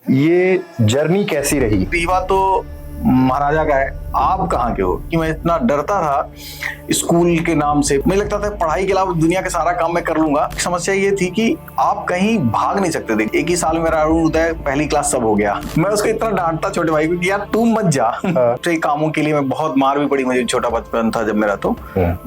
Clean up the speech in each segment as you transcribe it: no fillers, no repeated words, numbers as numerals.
ये जर्नी कैसी रही? रीवा तो महाराजा का है, आप कहाँ के हो? कि मैं इतना डरता था स्कूल के नाम से। मुझे लगता था पढ़ाई के अलावा दुनिया के सारा काम मैं कर लूंगा। समस्या ये थी कि आप कहीं भाग नहीं सकते थे। एक ही साल में मेरा अरुणोदय पहली क्लास सब हो गया। मैं उसको इतना डांटता छोटे भाई को कि यार तू मत जा। तो कामों के लिए मैं बहुत मार भी पड़ी। मुझे छोटा बचपन था जब मेरा, तो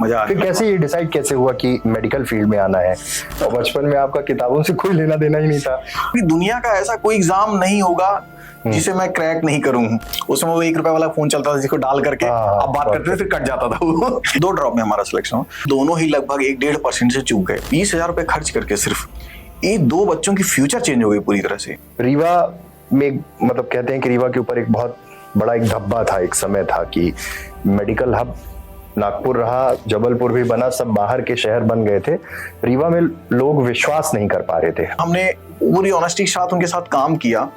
मजा आ गया। कैसे ये डिसाइड कैसे हुआ कि मेडिकल फील्ड में आना है? और बचपन में आपका किताबों से कोई लेना देना ही नहीं था। दुनिया का ऐसा कोई एग्जाम नहीं होगा जिसे मैं क्रैक नहीं करूं। उसमें वो 1 रुपए वाला फोन चलता था जिसको डाल करके आप बात करते थे, फिर कट जाता था वो। 2 ड्रॉप में हमारा सिलेक्शन हो, दोनों ही लगभग 1-1.5% से चूक गए। 20,000 रुपए खर्च करके सिर्फ ये 2 बच्चों की फ्यूचर चेंज हो गई पूरी तरह से। रीवा में मतलब कहते हैं कि रीवा के ऊपर एक बहुत बड़ा एक धब्बा था, एक समय था कि मेडिकल हब नागपुर रहा, जबलपुर भी बना, सब बाहर के शहर बन गए थे। रीवा में लोग विश्वास नहीं कर पा रहे थे। हमने पूरी ऑनेस्टी के साथ उनके साथ काम किया।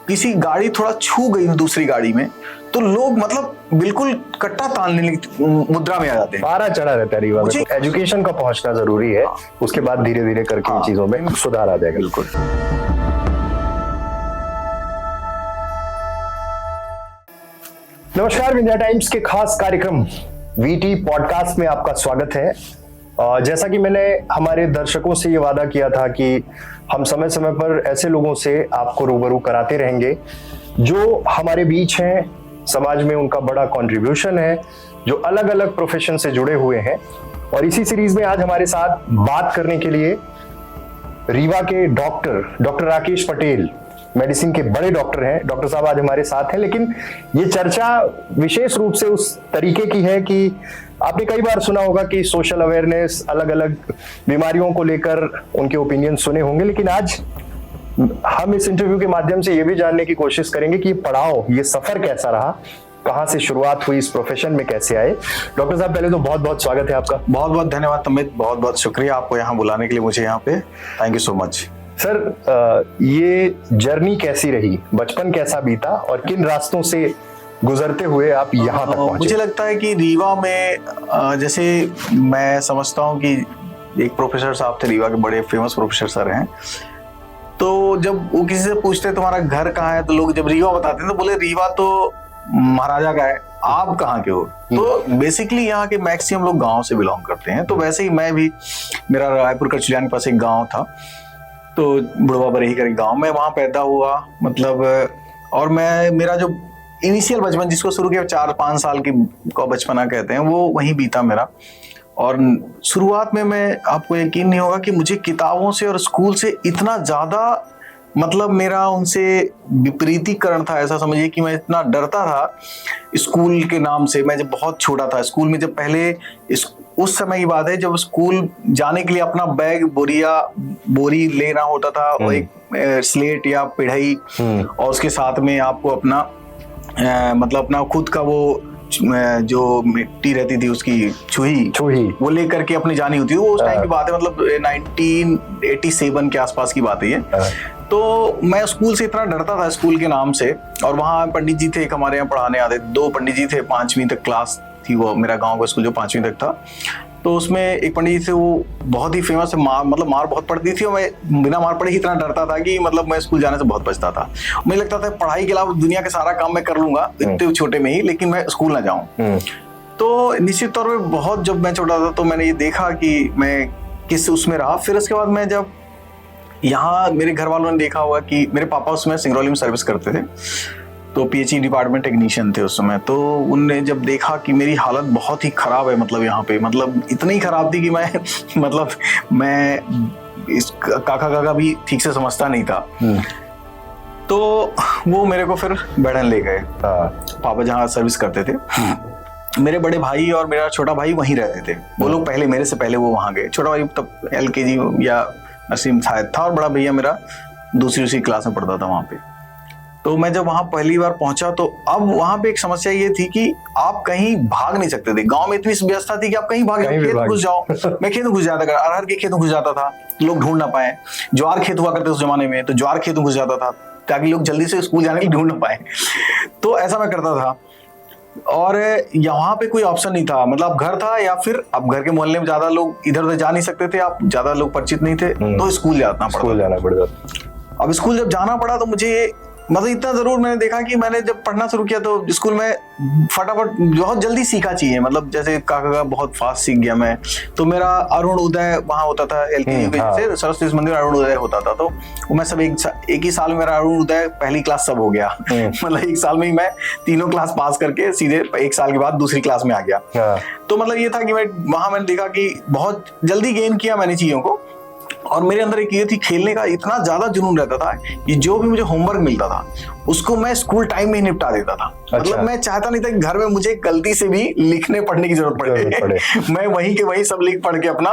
किसी गाड़ी थोड़ा छू गई दूसरी गाड़ी में तो लोग मतलब बिल्कुल कट्टा तालने मुद्रा में आ जाते हैं। पारा चढ़ा रहता है रीवा में। एजुकेशन का पहुंचना जरूरी है, उसके बाद धीरे धीरे करके इन चीजों में सुधार आ जाएगा। बिल्कुल। नमस्कार, विंध्या टाइम्स के खास कार्यक्रम वीटी पॉडकास्ट में आपका स्वागत है। जैसा कि मैंने हमारे दर्शकों से ये वादा किया था कि हम समय समय पर ऐसे लोगों से आपको रूबरू कराते रहेंगे जो हमारे बीच हैं, समाज में उनका बड़ा कंट्रीब्यूशन है, जो अलग अलग प्रोफेशन से जुड़े हुए हैं। और इसी सीरीज में आज हमारे साथ बात करने के लिए रीवा के डॉक्टर राकेश पटेल, मेडिसिन के बड़े डॉक्टर हैं। डॉक्टर साहब आज हमारे साथ हैं, लेकिन ये चर्चा विशेष रूप से उस तरीके की है कि आपने कई बार सुना होगा कि सोशल अवेयरनेस, अलग अलग बीमारियों को लेकर उनके ओपिनियन सुने होंगे, लेकिन आज हम इस इंटरव्यू के माध्यम से ये भी जानने की कोशिश करेंगे कि ये पड़ाव, ये सफर कैसा रहा, कहाँ से शुरुआत हुई, इस प्रोफेशन में कैसे आए। डॉक्टर साहब पहले तो बहुत बहुत स्वागत है आपका। बहुत बहुत धन्यवाद तमित, बहुत बहुत शुक्रिया आपको यहाँ बुलाने के लिए मुझे यहाँ पे। Thank you so much. Sir, ये जर्नी कैसी रही, बचपन कैसा बीता और किन रास्तों से गुजरते हुए आप यहाँ तक पहुंचे? मुझे लगता है कि रीवा में जैसे मैं समझता हूँ कि एक प्रोफेसर साहब थे रीवा के, बड़े फेमस प्रोफेसर सर हैं। तो जब वो किसी से पूछते तुम्हारा घर कहाँ है, तो लोग जब रीवा बताते हैं तो बोले रीवा तो महाराजा का है, आप कहाँ के हो? तो बेसिकली यहाँ के मैक्सिमम लोग गाँव से बिलोंग करते हैं। तो वैसे ही मैं भी, मेरा रायपुर करचुलियान के पास एक गाँव था, तो बुढ़वा बरेही का गाँव, मैं वहाँ पैदा हुआ मतलब। और मेरा जो इनिशियल बचपन, जिसको शुरू के 4-5 साल की का बचपना कहते हैं, वो वहीं बीता मेरा। और शुरुआत में मैं, आपको यकीन नहीं होगा कि मुझे किताबों से और स्कूल से इतना ज़्यादा मतलब मेरा उनसे विपरीतीकरण था। ऐसा समझिए कि मैं इतना डरता था स्कूल के नाम से। मैं जब बहुत छोटा था, स्कूल में जब पहले उस समय की बात है जब स्कूल जाने के लिए अपना बैग बोरी लेना होता था, और एक स्लेट या पिढ़ाई, और उसके साथ में आपको अपना मतलब अपना खुद का वो जो मिट्टी रहती थी उसकी छुही वो लेकर के अपनी जानी होती है। वो उस टाइम की बात है, मतलब 1987 के आसपास की बात है ये। तो मैं स्कूल से इतना डरता था, स्कूल के नाम से। और वहाँ पंडित जी थे एक हमारे यहाँ पढ़ाने आते, 2 पंडित जी थे, 5वीं तक क्लास थी वो, मेरा गाँव का स्कूल जो 5वीं तक था। तो उसमें एक पंडित जी थे, वो बहुत ही फेमस है। मार बहुत पड़ती थी, और मैं बिना मार पड़े ही इतना डरता था कि मतलब मैं स्कूल जाने से बहुत बचता था। मुझे लगता था पढ़ाई के अलावा दुनिया के सारा काम मैं कर लूंगा इतने छोटे में ही, लेकिन मैं स्कूल ना जाऊं। तो निश्चित तौर पे बहुत, जब मैं छोटा था तो मैंने ये देखा कि मैं किस उसमें रहा। फिर उसके बाद मैं जब यहाँ, मेरे घर वालों ने देखा हुआ कि मेरे पापा उसमें सिंगरौली में सर्विस करते थे, तो पीएचई डिपार्टमेंट टेक्नीशियन थे उस समय। तो उनने जब देखा कि मेरी हालत बहुत ही खराब है, मतलब यहाँ पे, मतलब इतनी खराब थी कि मैं इस काका भी ठीक से समझता नहीं था। तो वो मेरे को फिर बैडन ले गए। पापा जहाँ सर्विस करते थे, मेरे बड़े भाई और मेरा छोटा भाई वहीं रहते थे। वो लोग पहले, मेरे से पहले वो वहाँ गए। छोटा भाई तब LKG या नर्सिंग शायद था, और बड़ा भैया मेरा दूसरी क्लास में पढ़ता था वहाँ पे। तो मैं जब वहां पहली बार पहुंचा, तो अब वहां पे एक समस्या ये थी कि आप कहीं भाग नहीं सकते थे। गांव में इतनी व्यवस्था थी कि आप कहीं खेत घुस जाओ। मैं खेत में घुस जाता था, अरहर के खेत में घुस जाता था, लोग ढूंढ ना पाए। ज्वार खेत हुआ करते उस जमाने में, तो ज्वार खेत में घुस जाता था ताकि लोग जल्दी से स्कूल जाने के लिए ढूंढ ना पाए। तो ऐसा मैं करता था। और यहाँ पे कोई ऑप्शन नहीं था, मतलब घर था या फिर अब घर के मोहल्ले में ज्यादा लोग इधर उधर जा नहीं सकते थे, आप ज्यादा लोग परिचित नहीं थे, तो स्कूल जाना पड़ता। अब स्कूल जब जाना पड़ा तो मुझे मतलब इतना जरूर मैंने देखा कि मैंने जब पढ़ना शुरू किया तो स्कूल में फटाफट बहुत जल्दी सीखा चीजें, मतलब जैसे काका बहुत फास्ट सीख गया मैं। तो मेरा अरुण उदय वहाँ होता था LKG से सरस्वती मंदिर, अरुण उदय होता था, तो वो मैं सब एक ही साल में मेरा अरुण उदय पहली क्लास सब हो गया। मतलब एक साल में ही मैं तीनों क्लास पास करके सीधे एक साल के बाद दूसरी क्लास में आ गया। तो मतलब ये था कि मैं वहां मैंने देखा कि बहुत जल्दी गेन किया मैंने चीजों को। और मेरे अंदर एक ये थी, खेलने का इतना ज्यादा जुनून रहता था कि जो भी मुझे होमवर्क मिलता था उसको मैं स्कूल टाइम में ही निपटा देता था। मतलब मैं चाहता नहीं था कि घर में मुझे गलती से भी लिखने पढ़ने की जरूरत पड़े। मैं वहीं के वहीं सब लिख पढ़ के अपना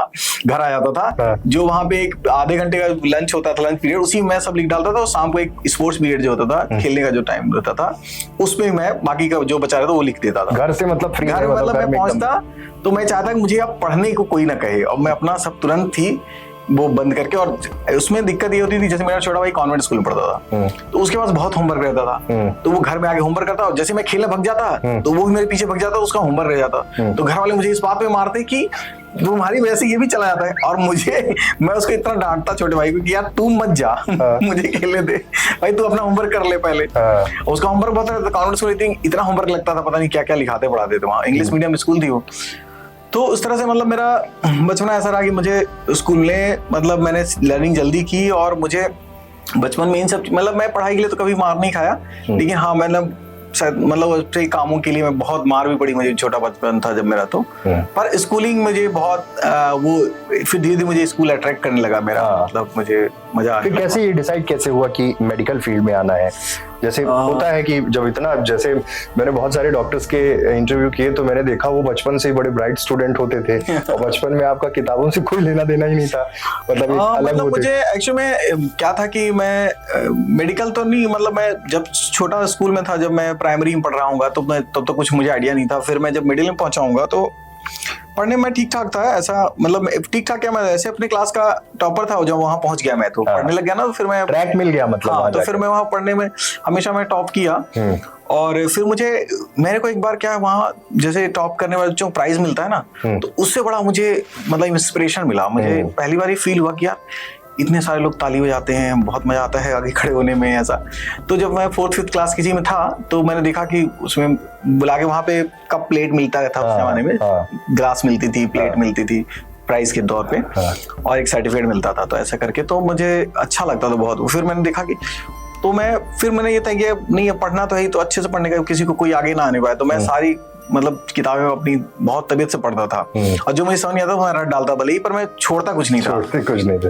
घर आ जाता था। जो वहां पे एक आधे घंटे का लंच होता था, लंच पीरियड, उसी में मैं सब लिख डालता था। और शाम को एक स्पोर्ट्स पीरियड जो होता था, खेलने का जो टाइम रहता था, उसमें मैं बाकी का जो बचा रहता वो लिख देता था। घर से मतलब फ्री, घर मतलब मैं पहुंचता तो मैं चाहता कि मुझे अब पढ़ने को कोई ना कहे, और मैं अपना सब तुरंत ही वो बंद करके। और उसमें दिक्कत ये होती थी, जैसे मेरा छोटा भाई कॉन्वेंट स्कूल में पढ़ता था, तो उसके पास बहुत होमवर्क रहता था, तो वो घर में आके होमवर्क करता, और जैसे मैं खेलने भग जाता तो वो भी मेरे पीछे भग जाता, उसका होमवर्क रह जाता। तो घर वाले मुझे इस बात पे मारते कि तुम्हारी वजह से ये भी चला जाता है। और मैं उसको इतना डांटता छोटे भाई को कि यार तू मत जा, मुझे खेलने दे भाई, तू अपना होमवर्क कर ले पहले। उसका होमवर्क बहुत रहता था, कॉन्वेंट स्कूल इतना होमवर्क लगता था, पता नहीं क्या क्या लिखाते पढ़ाते थे वहाँ, इंग्लिश मीडियम स्कूल थी वो। तो उस तरह से मतलब मेरा बचपना ऐसा रहा कि मुझे स्कूल में मतलब मैंने लर्निंग जल्दी की। और मुझे बचपन में इन सब मतलब मैं पढ़ाई के लिए तो कभी मार नहीं खाया, लेकिन हाँ मैंने शायद मतलब कामों के लिए मैं बहुत मार भी पड़ी, मुझे छोटा बचपन था जब मेरा। तो पर स्कूलिंग मुझे बहुत वो फिर धीरे धीरे मुझे स्कूल अट्रैक्ट करने लगा मेरा। मतलब मुझे मजा आया। फिर कैसे ये डिसाइड कैसे हुआ कि मेडिकल फील्ड में आना है? जैसे होता है कि जब इतना, जैसे मैंने बहुत सारे डॉक्टर्स के इंटरव्यू किए तो मैंने देखा वो बचपन से ही बड़े ब्राइट स्टूडेंट होते थे और बचपन में आपका किताबों से कोई लेना देना ही नहीं था, मतलब अलग मतलब मुझे एक्चुअली में क्या था कि मैं मेडिकल तो नहीं, मतलब मैं जब छोटा स्कूल में था, जब मैं प्राइमरी में पढ़ रहा हूँ तो मैं तब तो कुछ मुझे आइडिया नहीं था। फिर मैं जब मिडिल में पहुंचाऊंगा तो पढ़ने में ठीक ठाक था, ऐसा मतलब ठीक ठाक क्या, मैं ऐसे अपने क्लास का टॉपर था। जब वहां पहुंच गया मैं तो पढ़ने लग गया ना, तो फिर मैं ट्रैक मिल गया मतलब। हाँ, तो फिर मैं वहां पढ़ने में हमेशा मैं टॉप किया। और फिर मेरे को एक बार क्या वहां जैसे टॉप करने वाले बच्चों को प्राइज मिलता है ना, तो उससे बड़ा मुझे मतलब इंस्पिरेशन मिला। मुझे पहली बार फील हुआ कि यार इतने सारे लोग ताली बजाते हैं, बहुत मजा आता है आगे खड़े होने में ऐसा। तो जब मैं 4th-5th क्लास किसी में था तो मैंने देखा कि उसमें बुला के वहां पे कप प्लेट मिलता था उस जमाने में, ग्लास मिलती थी, प्लेट मिलती थी प्राइज के तौर पे, और एक सर्टिफिकेट मिलता था। तो ऐसा करके तो मुझे अच्छा लगता था बहुत। फिर मैंने देखा कि तो मैंने ये तय किया नहीं, पढ़ना तो है तो अच्छे से पढ़ने का, किसी को कोई आगे ना आने पाए। तो मैं सारी मतलब किताबें अपनी बहुत तबीयत से पढ़ता था, और जो मुझे समझ नहीं आता मैं रट डालता भले ही, पर मैं छोड़ता कुछ नहीं था।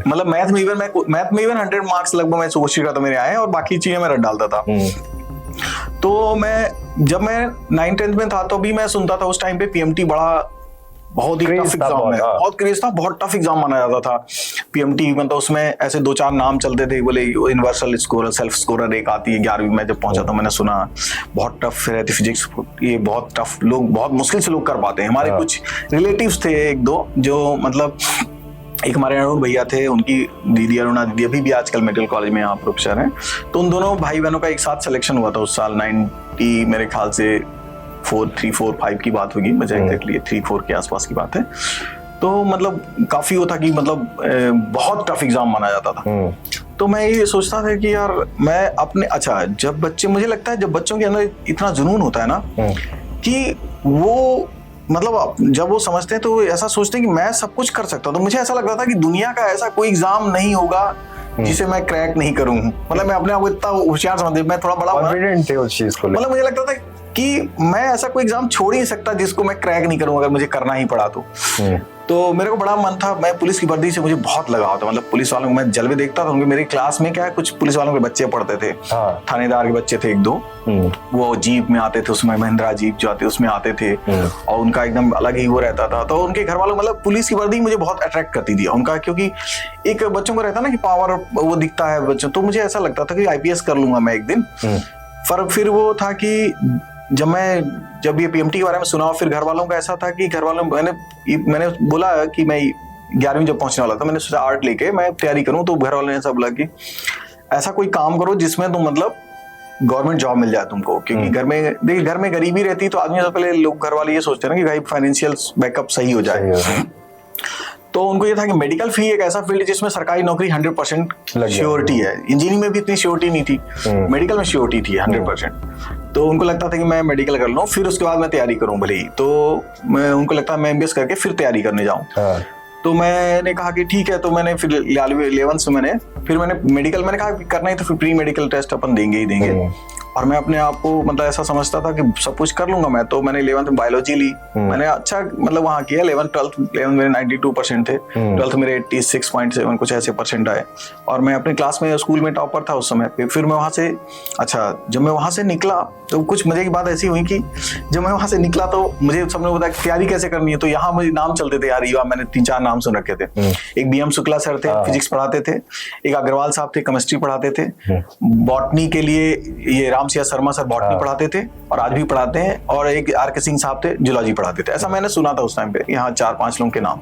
मतलब मैथ में इवन 100 मार्क्स लगभग मैं कोशिश करता मेरे आए, और बाकी चीजें मैं रट डालता था। तो जब मैं 9th-10th में था तो भी मैं सुनता था उस टाइम पे PMT बहुत ही टफ एग्जाम है, बहुत क्रेज था, बहुत टफ एग्जाम माना जाता था PMT। मतलब उसमें ऐसे 2-4 नाम चलते थे, बोले यूनिवर्सल स्कोरर, सेल्फ स्कोरर एक आती है 11वीं में जब पहुंचा तो मैंने सुना बहुत टफ रहती फिजिक्स, ये बहुत टफ, लोग बहुत मुश्किल से लोग कर पाते हैं। हमारे कुछ रिलेटिव्स थे 1-2 जो मतलब एक हमारे अरुण भैया थे, उनकी दीदी अरुणा दीदी अभी भी आजकल मेडिकल कॉलेज में यहाँ प्रोफेसर हैं। तो उन दोनों भाई बहनों का एक साथ सिलेक्शन हुआ था उस साल 90 मेरे ख्याल से 3-4-5 की बात होगी, मुझे एग्जैक्टली 3-4 के आसपास की बात है। तो मतलब काफी वो था कि मतलब बहुत टफ एग्जाम माना जाता था। तो मैं ये सोचता था कि यार मैं अपने जब बच्चे, मुझे लगता है जब बच्चों के अंदर इतना जुनून होता है ना कि वो मतलब जब वो समझते हैं तो ऐसा सोचते हैं कि मैं सब कुछ कर सकता हूँ। तो मुझे ऐसा लगता था कि दुनिया का ऐसा कोई एग्जाम नहीं होगा जिसे मैं क्रैक नहीं करूँ। मतलब मैं अपने आप को इतना होशियार समझते, मैं थोड़ा बड़ा कॉन्फिडेंट थे उस चीज को। मतलब मुझे लगता था कि मैं ऐसा कोई एग्जाम छोड़ ही नहीं सकता जिसको मैं क्रैक नहीं करूँ अगर मुझे करना ही पड़ा तो मेरे को बड़ा मन था। मैं पुलिस की वर्दी से मुझे बहुत लगाव था, मतलब पुलिस वालों को मैं जलवे देखता था उनके। मेरे क्लास में क्या है, कुछ पुलिस वालों के बच्चे पढ़ते थे, थानेदार के बच्चे थे 1-2, वो जीप में आते थे, उसमें महिंद्रा जीप जो आती है उसमें आते थे, और उनका एकदम अलग ही वो रहता था। तो उनके घर वालों मतलब पुलिस की वर्दी मुझे बहुत अट्रैक्ट करती थी उनका, क्योंकि एक बच्चों को रहता ना कि पावर वो दिखता है बच्चों। तो मुझे ऐसा लगता था कि IPS कर लूंगा मैं एक दिन। पर फिर वो था कि जब ये PMT के बारे में सुना, फिर घर वालों का ऐसा था कि घर वालों मैंने बोला कि मैं 11वीं जब पहुंचने वाला था, मैंने सोचा आर्ट लेके मैं तैयारी करूं। तो घर वालों ने ऐसा बोला कि ऐसा कोई काम करो जिसमें तुम मतलब गवर्नमेंट जॉब मिल जाए तुमको, क्योंकि घर में गरीबी रहती तो आदमी सबसे पहले लोग घर वाले ये सोचते हैं ना कि भाई फाइनेंशियल बैकअप सही हो जाए। तो उनको ये था कि मेडिकल फी एक ऐसा फील्ड जिसमें सरकारी नौकरी 100% श्योरिटी है। इंजीनियरिंग में भी इतनी श्योरिटी नहीं थी, मेडिकल में श्योरिटी थी 100%। तो उनको लगता था कि मैं मेडिकल कर लूँ, फिर उसके बाद मैं तैयारी करूँ भले ही। तो मैं उनको लगता है मैं MBS करके फिर तैयारी करने जाऊँ। तो मैंने कहा कि ठीक है। तो मैंने फिर 11th में फिर मैंने मेडिकल, मैंने कहा करना ही तो फिर प्री मेडिकल टेस्ट अपन देंगे ही देंगे। और मैं अपने आप को मतलब ऐसा समझता था कि सब कुछ कर लूंगा मैं। तो मैंने 11th में बायोलॉजी ली, मैंने अच्छा मतलब वहाँ किया। 11th मेरे 92% थे, 12th मेरे 86.7 कुछ ऐसे परसेंट आए। और मैं अपने क्लास में स्कूल में टॉपर था उस समय पे। फिर मैं वहाँ से जब मैं वहाँ से निकला तो कुछ मजे की बात ऐसी हुई कि जब मैं वहाँ से निकला तो मुझे सबने बताया कि तैयारी कैसे करनी है। तो यहाँ मुझे नाम चलते थे यार, युवा, मैंने 3-4 नाम सुन रखे थे। एक BM शुक्ला सर थे, फिजिक्स पढ़ाते थे। एक अग्रवाल साहब थे, केमिस्ट्री पढ़ाते थे। बॉटनी के लिए ये रामसिया शर्मा सर बॉटनी पढ़ाते थे और आज भी पढ़ाते हैं। और एक RK सिंह साहब थे, जूलॉजी पढ़ाते थे। ऐसा मैंने सुना था उस टाइम पे, यहाँ 4-5 लोगों के नाम।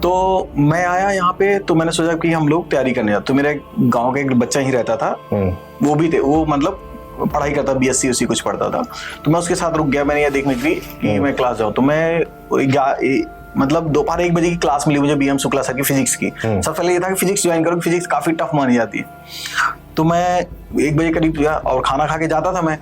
तो मैं आया यहाँ पे, तो मैंने सोचा कि हम लोग तैयारी करने जाते। तो मेरे गांव का एक बच्चा ही रहता था, वो भी थे, वो मतलब पढ़ाई करता, BSc उसी कुछ पढ़ता था। तो मैं उसके साथ रुक गया, मैंने ये देखने के लिए कि मैं क्लास जाऊँ। तो मैं मतलब दोपहर 1 बजे की क्लास मिली मुझे BM शुक्ला सर की फिजिक्स की। सब पहले ये था कि फिजिक्स ज्वाइन करो, फिजिक्स काफी टफ मानी जाती है। तो मैं 1 बजे करीब गया और खाना खा के जाता था मैं।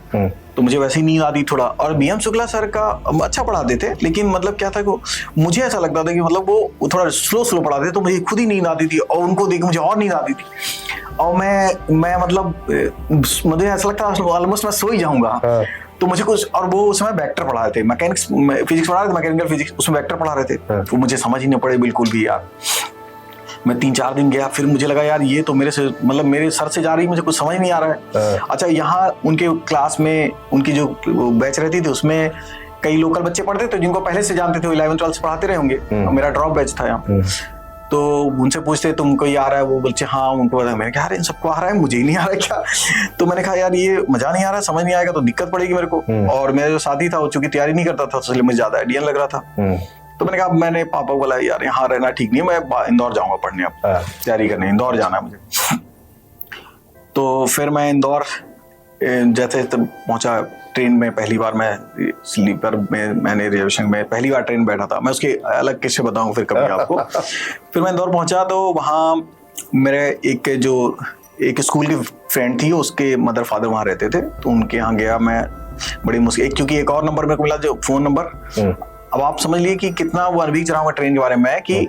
तो मुझे वैसे ही नींद आती थोड़ा। और BM शुक्ला सर का अच्छा पढ़ाते थे, लेकिन मतलब क्या था कि मुझे ऐसा लगता था कि मतलब वो थोड़ा स्लो पढ़ाते थे, तो मुझे खुद ही नींद आती थी और उनको देख मुझे और नींद आती थी। और मैं मतलब मुझे ऐसा लगता था ऑलमोस्ट मैं सो ही जाऊंगा। तो मुझे कुछ, और वो उसमें वेक्टर पढ़ा रहे थे, मैकेनिक्स फिजिक्स पढ़ा रहे थे, मैकेनिकल फिजिक्स, उसमें वेक्टर पढ़ा रहे थे। वो मुझे समझ ही नहीं पड़े बिल्कुल भी यार। मैं 3-4 दिन गया, फिर मुझे लगा यार ये तो मेरे से मतलब मेरे सर से जा रही, मुझे कुछ समझ नहीं आ रहा है। अच्छा, यहाँ उनके क्लास में उनकी जो बैच रहती थी उसमें कई लोकल बच्चे पढ़ते थे जिनको पहले से जानते थे, 11th-12th पढ़ाते रहे होंगे। मेरा ड्रॉप बैच था यहाँ। तो उनसे पूछते तुमको ये आ रहा है, वो बोलते हाँ उनको पता है। मैंने कहा यार इन सबको आ रहा है, मुझे ही नहीं आ रहा है क्या? तो मैंने कहा यार ये मजा नहीं आ रहा, समझ नहीं आएगा तो दिक्कत पड़ेगी मेरे को। और मेरा जो साथी था वो चूंकि तैयारी नहीं करता था, इसलिए मुझे ज्यादा आइडिया लग रहा था। तो मैंने कहा, मैंने पापा को बोला यार यहाँ रहना ठीक नहीं है, मैं इंदौर जाऊंगा पढ़ने, अब तैयारी करने इंदौर जाना है मुझे। तो फिर मैं इंदौर जैसे तब पहुंचा, ट्रेन में पहली बार मैं स्लीपर में, मैंने रिजर्वेशन में पहली बार ट्रेन बैठा था। मैं उसके अलग किस्से बताऊंगा फिर कभी आपको। फिर मैं इंदौर पहुंचा तो वहाँ मेरे एक स्कूल की फ्रेंड थी, उसके मदर फादर वहाँ रहते थे। तो उनके यहाँ गया मैं, बड़ी मुश्किल, क्योंकि एक और नंबर मेरे को मिला जो फोन नंबर। अब आप समझ लिए कि कितना वो अनवीक रहा हुआ ट्रेन के बारे में, कि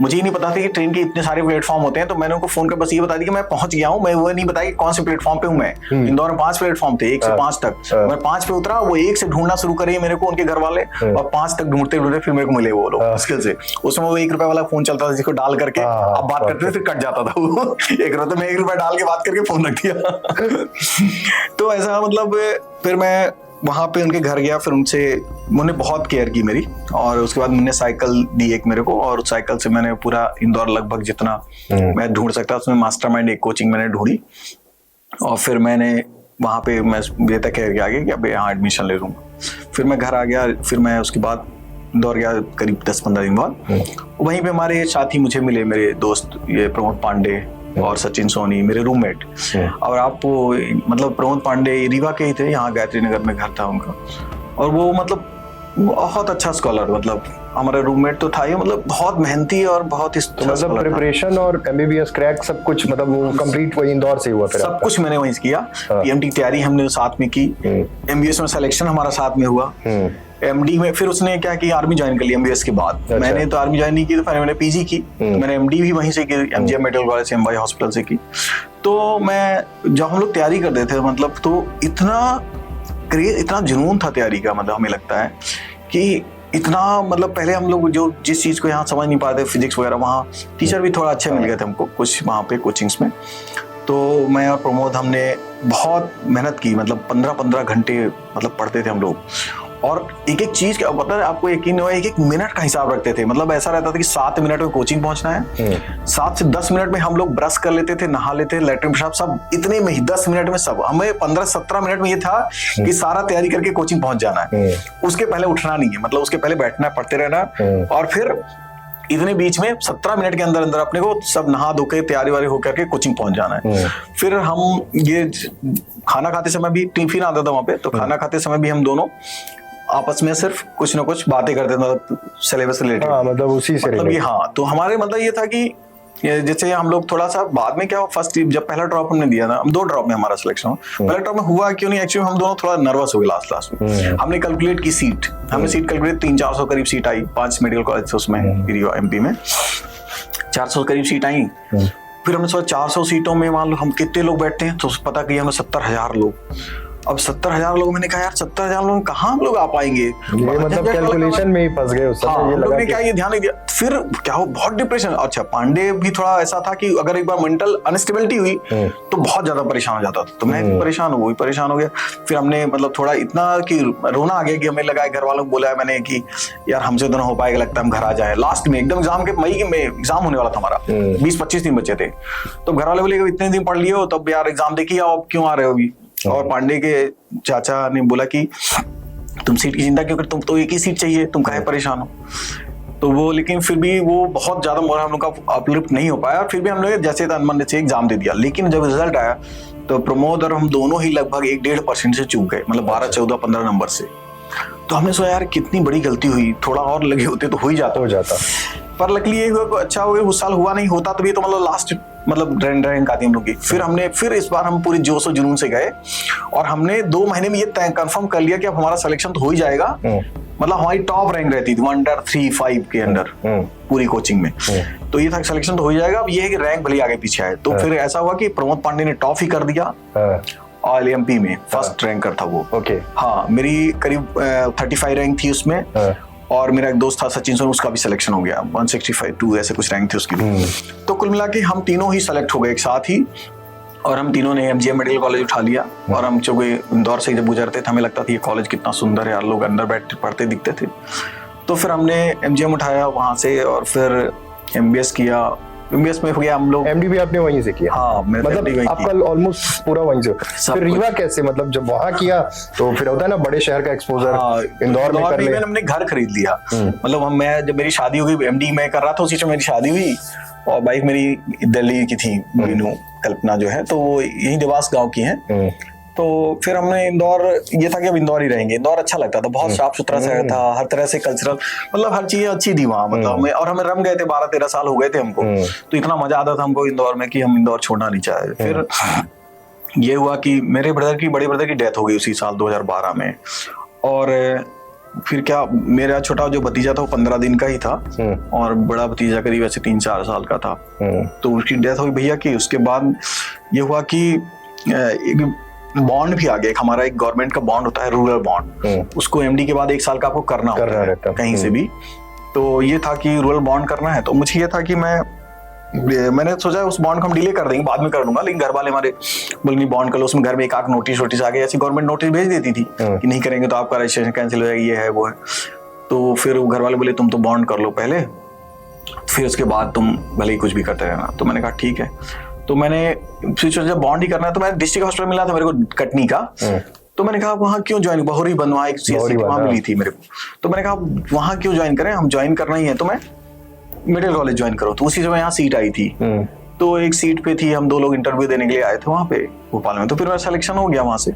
मुझे ही नहीं पता था कि ट्रेन के इतने सारे प्लेटफॉर्म होते हैं। तो मैंने उनको फोन कर बस ये बता दी कि मैं पहुंच गया हूँ, मैं वो नहीं बताया कि कौन से प्लेटफॉर्म पे हूँ मैं। इंदौर में 5 प्लेटफॉर्म थे, 1 से 5 तक। मैं 5 पे उतरा, वो 1 से ढूंढना शुरू करे मेरे को उनके घर वाले, और 5 तक ढूंढते ढूंढते फिर मेरे को मिले वो लोग मुश्किल से। उसमें वो 1 रुपए वाला फोन चलता था जिसको डाल करके आप बात करते थे, फिर कट जाता था वो 1 रुपए। मैं 1 रुपया डाल के बात करके फोन रख दिया। तो ऐसा मतलब फिर मैं वहाँ पे उनके घर गया, फिर उन्होंने बहुत केयर की मेरी। और उसके बाद मैंने साइकिल दी एक मेरे को, और साइकिल से मैंने पूरा इंदौर लगभग जितना मैं ढूंढ सकता उसमें मास्टरमाइंड एक कोचिंग मैंने ढूंढी। और फिर मैंने वहाँ पे मैं ये तक केयर किया कि अब यहाँ एडमिशन ले लूँगा। फिर मैं घर आ गया, फिर मैं उसके बाद इंदौर गया करीब 10-15 दिन बाद। वहीं पे हमारे साथी मुझे मिले, मेरे दोस्त ये प्रमोद पांडे और सचिन सोनी, मेरे रूममेट। और आप मतलब प्रमोद पांडे रीवा के ही थे, यहाँ गायत्री नगर में घर था उनका। और वो मतलब बहुत अच्छा स्कॉलर, मतलब हमारा रूममेट तो था ही, मतलब बहुत मेहनती और बहुत मतलब प्रिपरेशन और MBBS क्रैक सब कुछ मतलब वो कंप्लीट वही इंदौर से हुआ? फिर सब कुछ मैंने वहीं किया। PMT की तैयारी हमने साथ में की, MBBS में सिलेक्शन हमारा साथ में हुआ। MD में फिर उसने क्या कि आर्मी ज्वाइन कर ली MBBS के बाद। अच्छा। मैंने तो आर्मी ज्वाइन नहीं की, तो फिर मैंने PG की। मैंने MD भी वहीं से की, MGM मेडिकल कॉलेज से, MY हॉस्पिटल से की। तो मैं जब हम लोग तैयारी करते थे मतलब, तो इतना जुनून था तैयारी का, मतलब हमें लगता है कि इतना मतलब पहले हम लोग जिस चीज को यहाँ समझ नहीं पाते, फिजिक्स वगैरह, वहाँ टीचर भी थोड़ा अच्छे मिल गए थे हमको कुछ वहाँ पे कोचिंग्स में। तो मैं और प्रमोद हमने बहुत मेहनत की, मतलब 15-15 घंटे मतलब पढ़ते थे हम लोग। और एक चीज का पता है आपको, यकीन नहीं होगा, 1 मिनट का हिसाब रखते थे। मतलब ऐसा रहता था कि 7 मिनट में कोचिंग पहुंचना है, 7 से 10 मिनट में हम लोग ब्रश कर लेते थे, नहा लेते, लैट्रिन पेशाब सब इतने में ही, 10 मिनट में सब। हमें 15-17 मिनट में ये था कि सारा तैयारी करके कोचिंग पहुंच जाना है। उसके पहले उठना नहीं है, मतलब उसके पहले बैठना है, पढ़ते रहना। और फिर इतने बीच में 17 मिनट के अंदर अपने को सब नहा धो के तैयारी वारी होकर के कोचिंग पहुंच जाना है। फिर हम ये खाना खाते समय भी टिफिन आता था वहां पे, तो खाना खाते समय भी हम दोनों आपस में सिर्फ कुछ ना कुछ बातें करते थे, मतलब सिलेबस रिलेटेड। हाँ, मतलब उसी से मतलब ये, हाँ, तो हमारे मतलब ये था कि जैसे हम लोग थोड़ा सा बाद में क्या, फर्स्ट जब पहला ड्रॉप हमने दिया था, हम 2 ड्रॉप में हमारा सिलेक्शन हुआ। पहले ड्रॉप में हुआ क्यों नहीं, एक्चुअली हम दोनों थोड़ा नर्वस हो गए लास्ट में। हमने कैलकुलेट की सीट, हमने सीट कैलकुलेट 300-400 करीब सीट आई, 5 मेडिकल कॉलेज थे उसमें एमपी में, 400 करीब सीट आई। फिर हमने सोचा 400 सीटों में मान लो हम कितने लोग बैठते हैं, तो पता किया हमें 70,000 लोग। अब 70,000 लोग, मैंने कहा यार 70,000 लोग कहाँ हम लोग आ पाएंगे, ये मतलब कैलकुलेशन में ही फंस गए उस समय। हाँ, ये लोगों ने क्या ये ध्यान नहीं दिया। फिर क्या हो, बहुत डिप्रेशन। अच्छा, पांडे भी थोड़ा ऐसा था कि अगर एक बार मेंटल अनस्टेबिलिटी हुई तो बहुत ज्यादा परेशान हो जाता था। तो मैं भी परेशान हूँ, वो भी परेशान हो गया। फिर हमने मतलब थोड़ा इतना कि रोना आ गया कि हमें लगा, घर वालों को बोला मैंने कि यार हमसे तो ना हो पाएगा, लगता है हम घर आ जाए। लास्ट में एकदम एग्जाम के मई में एग्जाम होने वाला था हमारा, 20-25 दिन बचे थे। तो घर वाले बोले इतने दिन पढ़ लिए हो, तब यार एग्जाम देखिए, अब क्यों आ रहे हो अभी। और पांडे के चाचा ने बोला कि तुम सीट की चिंता क्यों कर, तुम तो एक ही सीट चाहिए, तुम काहे परेशान हो। तो वो, लेकिन फिर भी वो बहुत ज्यादा मोरल हम लोग का अपलिफ्ट नहीं हो पाया। फिर भी हम लोग जैसे मन से एग्जाम दे दिया। लेकिन जब रिजल्ट आया तो प्रमोद और हम दोनों ही लगभग 1-1.5% से चूक गए, मतलब 12, 14, 15 नंबर से। तो हमने सोचा यार कितनी बड़ी गलती हुई, थोड़ा और लगे होते तो हो ही जाता। पर लकीली ये हुआ, अच्छा हो गया, उस साल हुआ नहीं होता तो ये तो मतलब लास्ट मतलब रैंक आती हम लोग की। फिर इस बार हम पूरे जोश और जुनून से गए और हमने 2 महीने में ये कंफर्म कर लिया कि अब हमारा सिलेक्शन तो हो ही जाएगा। मतलब हमारी टॉप रैंक रहती थी अंडर 3-5 के अंदर पूरी कोचिंग में। तो ये था सिलेक्शन तो हो ही जाएगा। अब ये है कि रैंक भले आगे पीछे आए। तो फिर ऐसा हुआ कि प्रमोद पांडे ने टॉप ही कर दिया ऑल एमपी में, फर्स्ट रैंकर था वो। ओके, हाँ, मेरी करीब 35 रैंक थी उसमें। और मेरा एक दोस्त था सचिन सोन, उसका भी सिलेक्शन हो गया, 165-2 ऐसे कुछ रैंक थे उसकी भी। तो कुल मिला के हम तीनों ही सेलेक्ट हो गए एक साथ ही। और हम तीनों ने एमजीएम मेडिकल कॉलेज उठा लिया। और हम चूंकि इंदौर से जब गुजरते थे हमें लगता था ये कॉलेज कितना सुंदर है यार, लोग अंदर बैठ पढ़ते दिखते थे। तो फिर हमने एमजीएम उठाया वहां से और फिर एमबीएस किया। एमबीएस में हो गया हम लोग। एमडी भी आपने वहीं से किया? हाँ, मतलब आपका ऑलमोस्ट पूरा वहीं से। फिर रीवा कैसे, मतलब जब वहां किया तो फिर होता है ना बड़े शहर का एक्सपोजर। हाँ, इंदौर में कर लिया। हमने घर खरीद लिया। मतलब मैं जब मेरी शादी हो गई, एमडी मैं कर रहा था, उसी समय मेरी शादी हुई। और वाइफ मेरी दिल्ली की थी, मीनू कल्पना जो है, तो वो यही देवास गाँव की है। तो फिर हमने इंदौर, ये था कि अब इंदौर ही रहेंगे। इंदौर अच्छा लगता था, बहुत साफ सुथरा शहर था, हर तरह से कल्चरल, मतलब हर चीज अच्छी थी वहाँ। मतलब और हमें रम गए थे, 12-13 साल हो गए थे हमको। तो इतना मजा आता था हमको इंदौर में कि हम इंदौर छोड़ना नहीं चाहे। फिर ये हुआ कि मेरे बड़े ब्रदर की डेथ हो गई उसी साल 2012 में। और फिर क्या, मेरा छोटा जो भतीजा था वो 15 दिन का ही था और बड़ा भतीजा करीब ऐसे 3-4 साल का था। तो उसकी डेथ हुई भैया की। उसके बाद ये हुआ कि एक बॉन्ड भी आ गया। हमारा एक गवर्नमेंट का बॉन्ड होता है, रूरल बॉन्ड। उसको एमडी के बाद 1 साल का आपको करना होता है कहीं से भी। तो ये था कि रूरल बॉन्ड करना है। तो मुझे ये था कि मैंने सोचा उस बॉन्ड को हम डिले कर देंगे, बाद में कर दूंगा। लेकिन घर वाले हमारे बोले नहीं, बॉन्ड कर लो। उसमें घर में एक आख नोटिस आ गया, ऐसी गवर्नमेंट नोटिस भेज देती थी कि नहीं करेंगे तो आपका रजिस्ट्रेशन कैंसिल हो जाएगी, ये है वो है। तो फिर घर वाले बोले तुम तो बॉन्ड कर लो पहले, फिर उसके बाद तुम भले ही कुछ भी करते रहना। तो मैंने कहा ठीक है। तो मैंने जब बॉन्ड ही करना है, तो मैंने डिस्ट्रिक्ट हॉस्पिटल मिला था मेरे को कटनी का। तो मैंने कहा वहाँ क्यों ज्वाइन, बहोरी बंद, वहाँ एक सीएससी वहाँ मिली थी मेरे को। तो मैंने कहा वहाँ क्यों ज्वाइन करें, हम ज्वाइन करना ही है तो मैं मेडिकल कॉलेज ज्वाइन करो। तो उसी समय यहाँ सीट आई थी। तो एक सीट पे थी, हम 2 लोग इंटरव्यू देने के लिए आए थे वहाँ पे भोपाल में। तो फिर मेरा सिलेक्शन हो गया वहाँ से।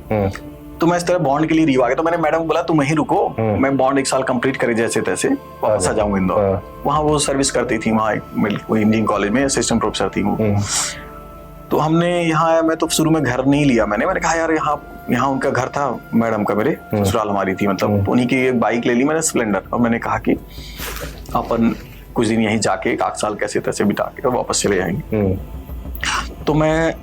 तो मैं इस तरह बॉन्ड के लिए रीवा आ गया। तो मैंने मैडम को बोला तुम वहीं रुको, मैं बॉन्ड 1 साल कंप्लीट करे जैसे तैसे वापस आ जाऊंगा इंदौर। वहाँ वो सर्विस करती थी, वहाँ इंजीनियरिंग कॉलेज में असिस्टेंट प्रोफेसर थी वो। तो हमने यहाँ आया, मैं तो शुरू में घर नहीं लिया। मैंने कहा यार यहाँ उनका घर था, मैडम का, मेरे ससुराल हमारी थी, मतलब उन्हीं की एक बाइक ले ली मैंने, स्प्लेंडर। और मैंने कहा कि अपन कुछ दिन यहीं जाके 1 साल कैसे तैसे बिता के वापस चले जाएंगे। तो मैं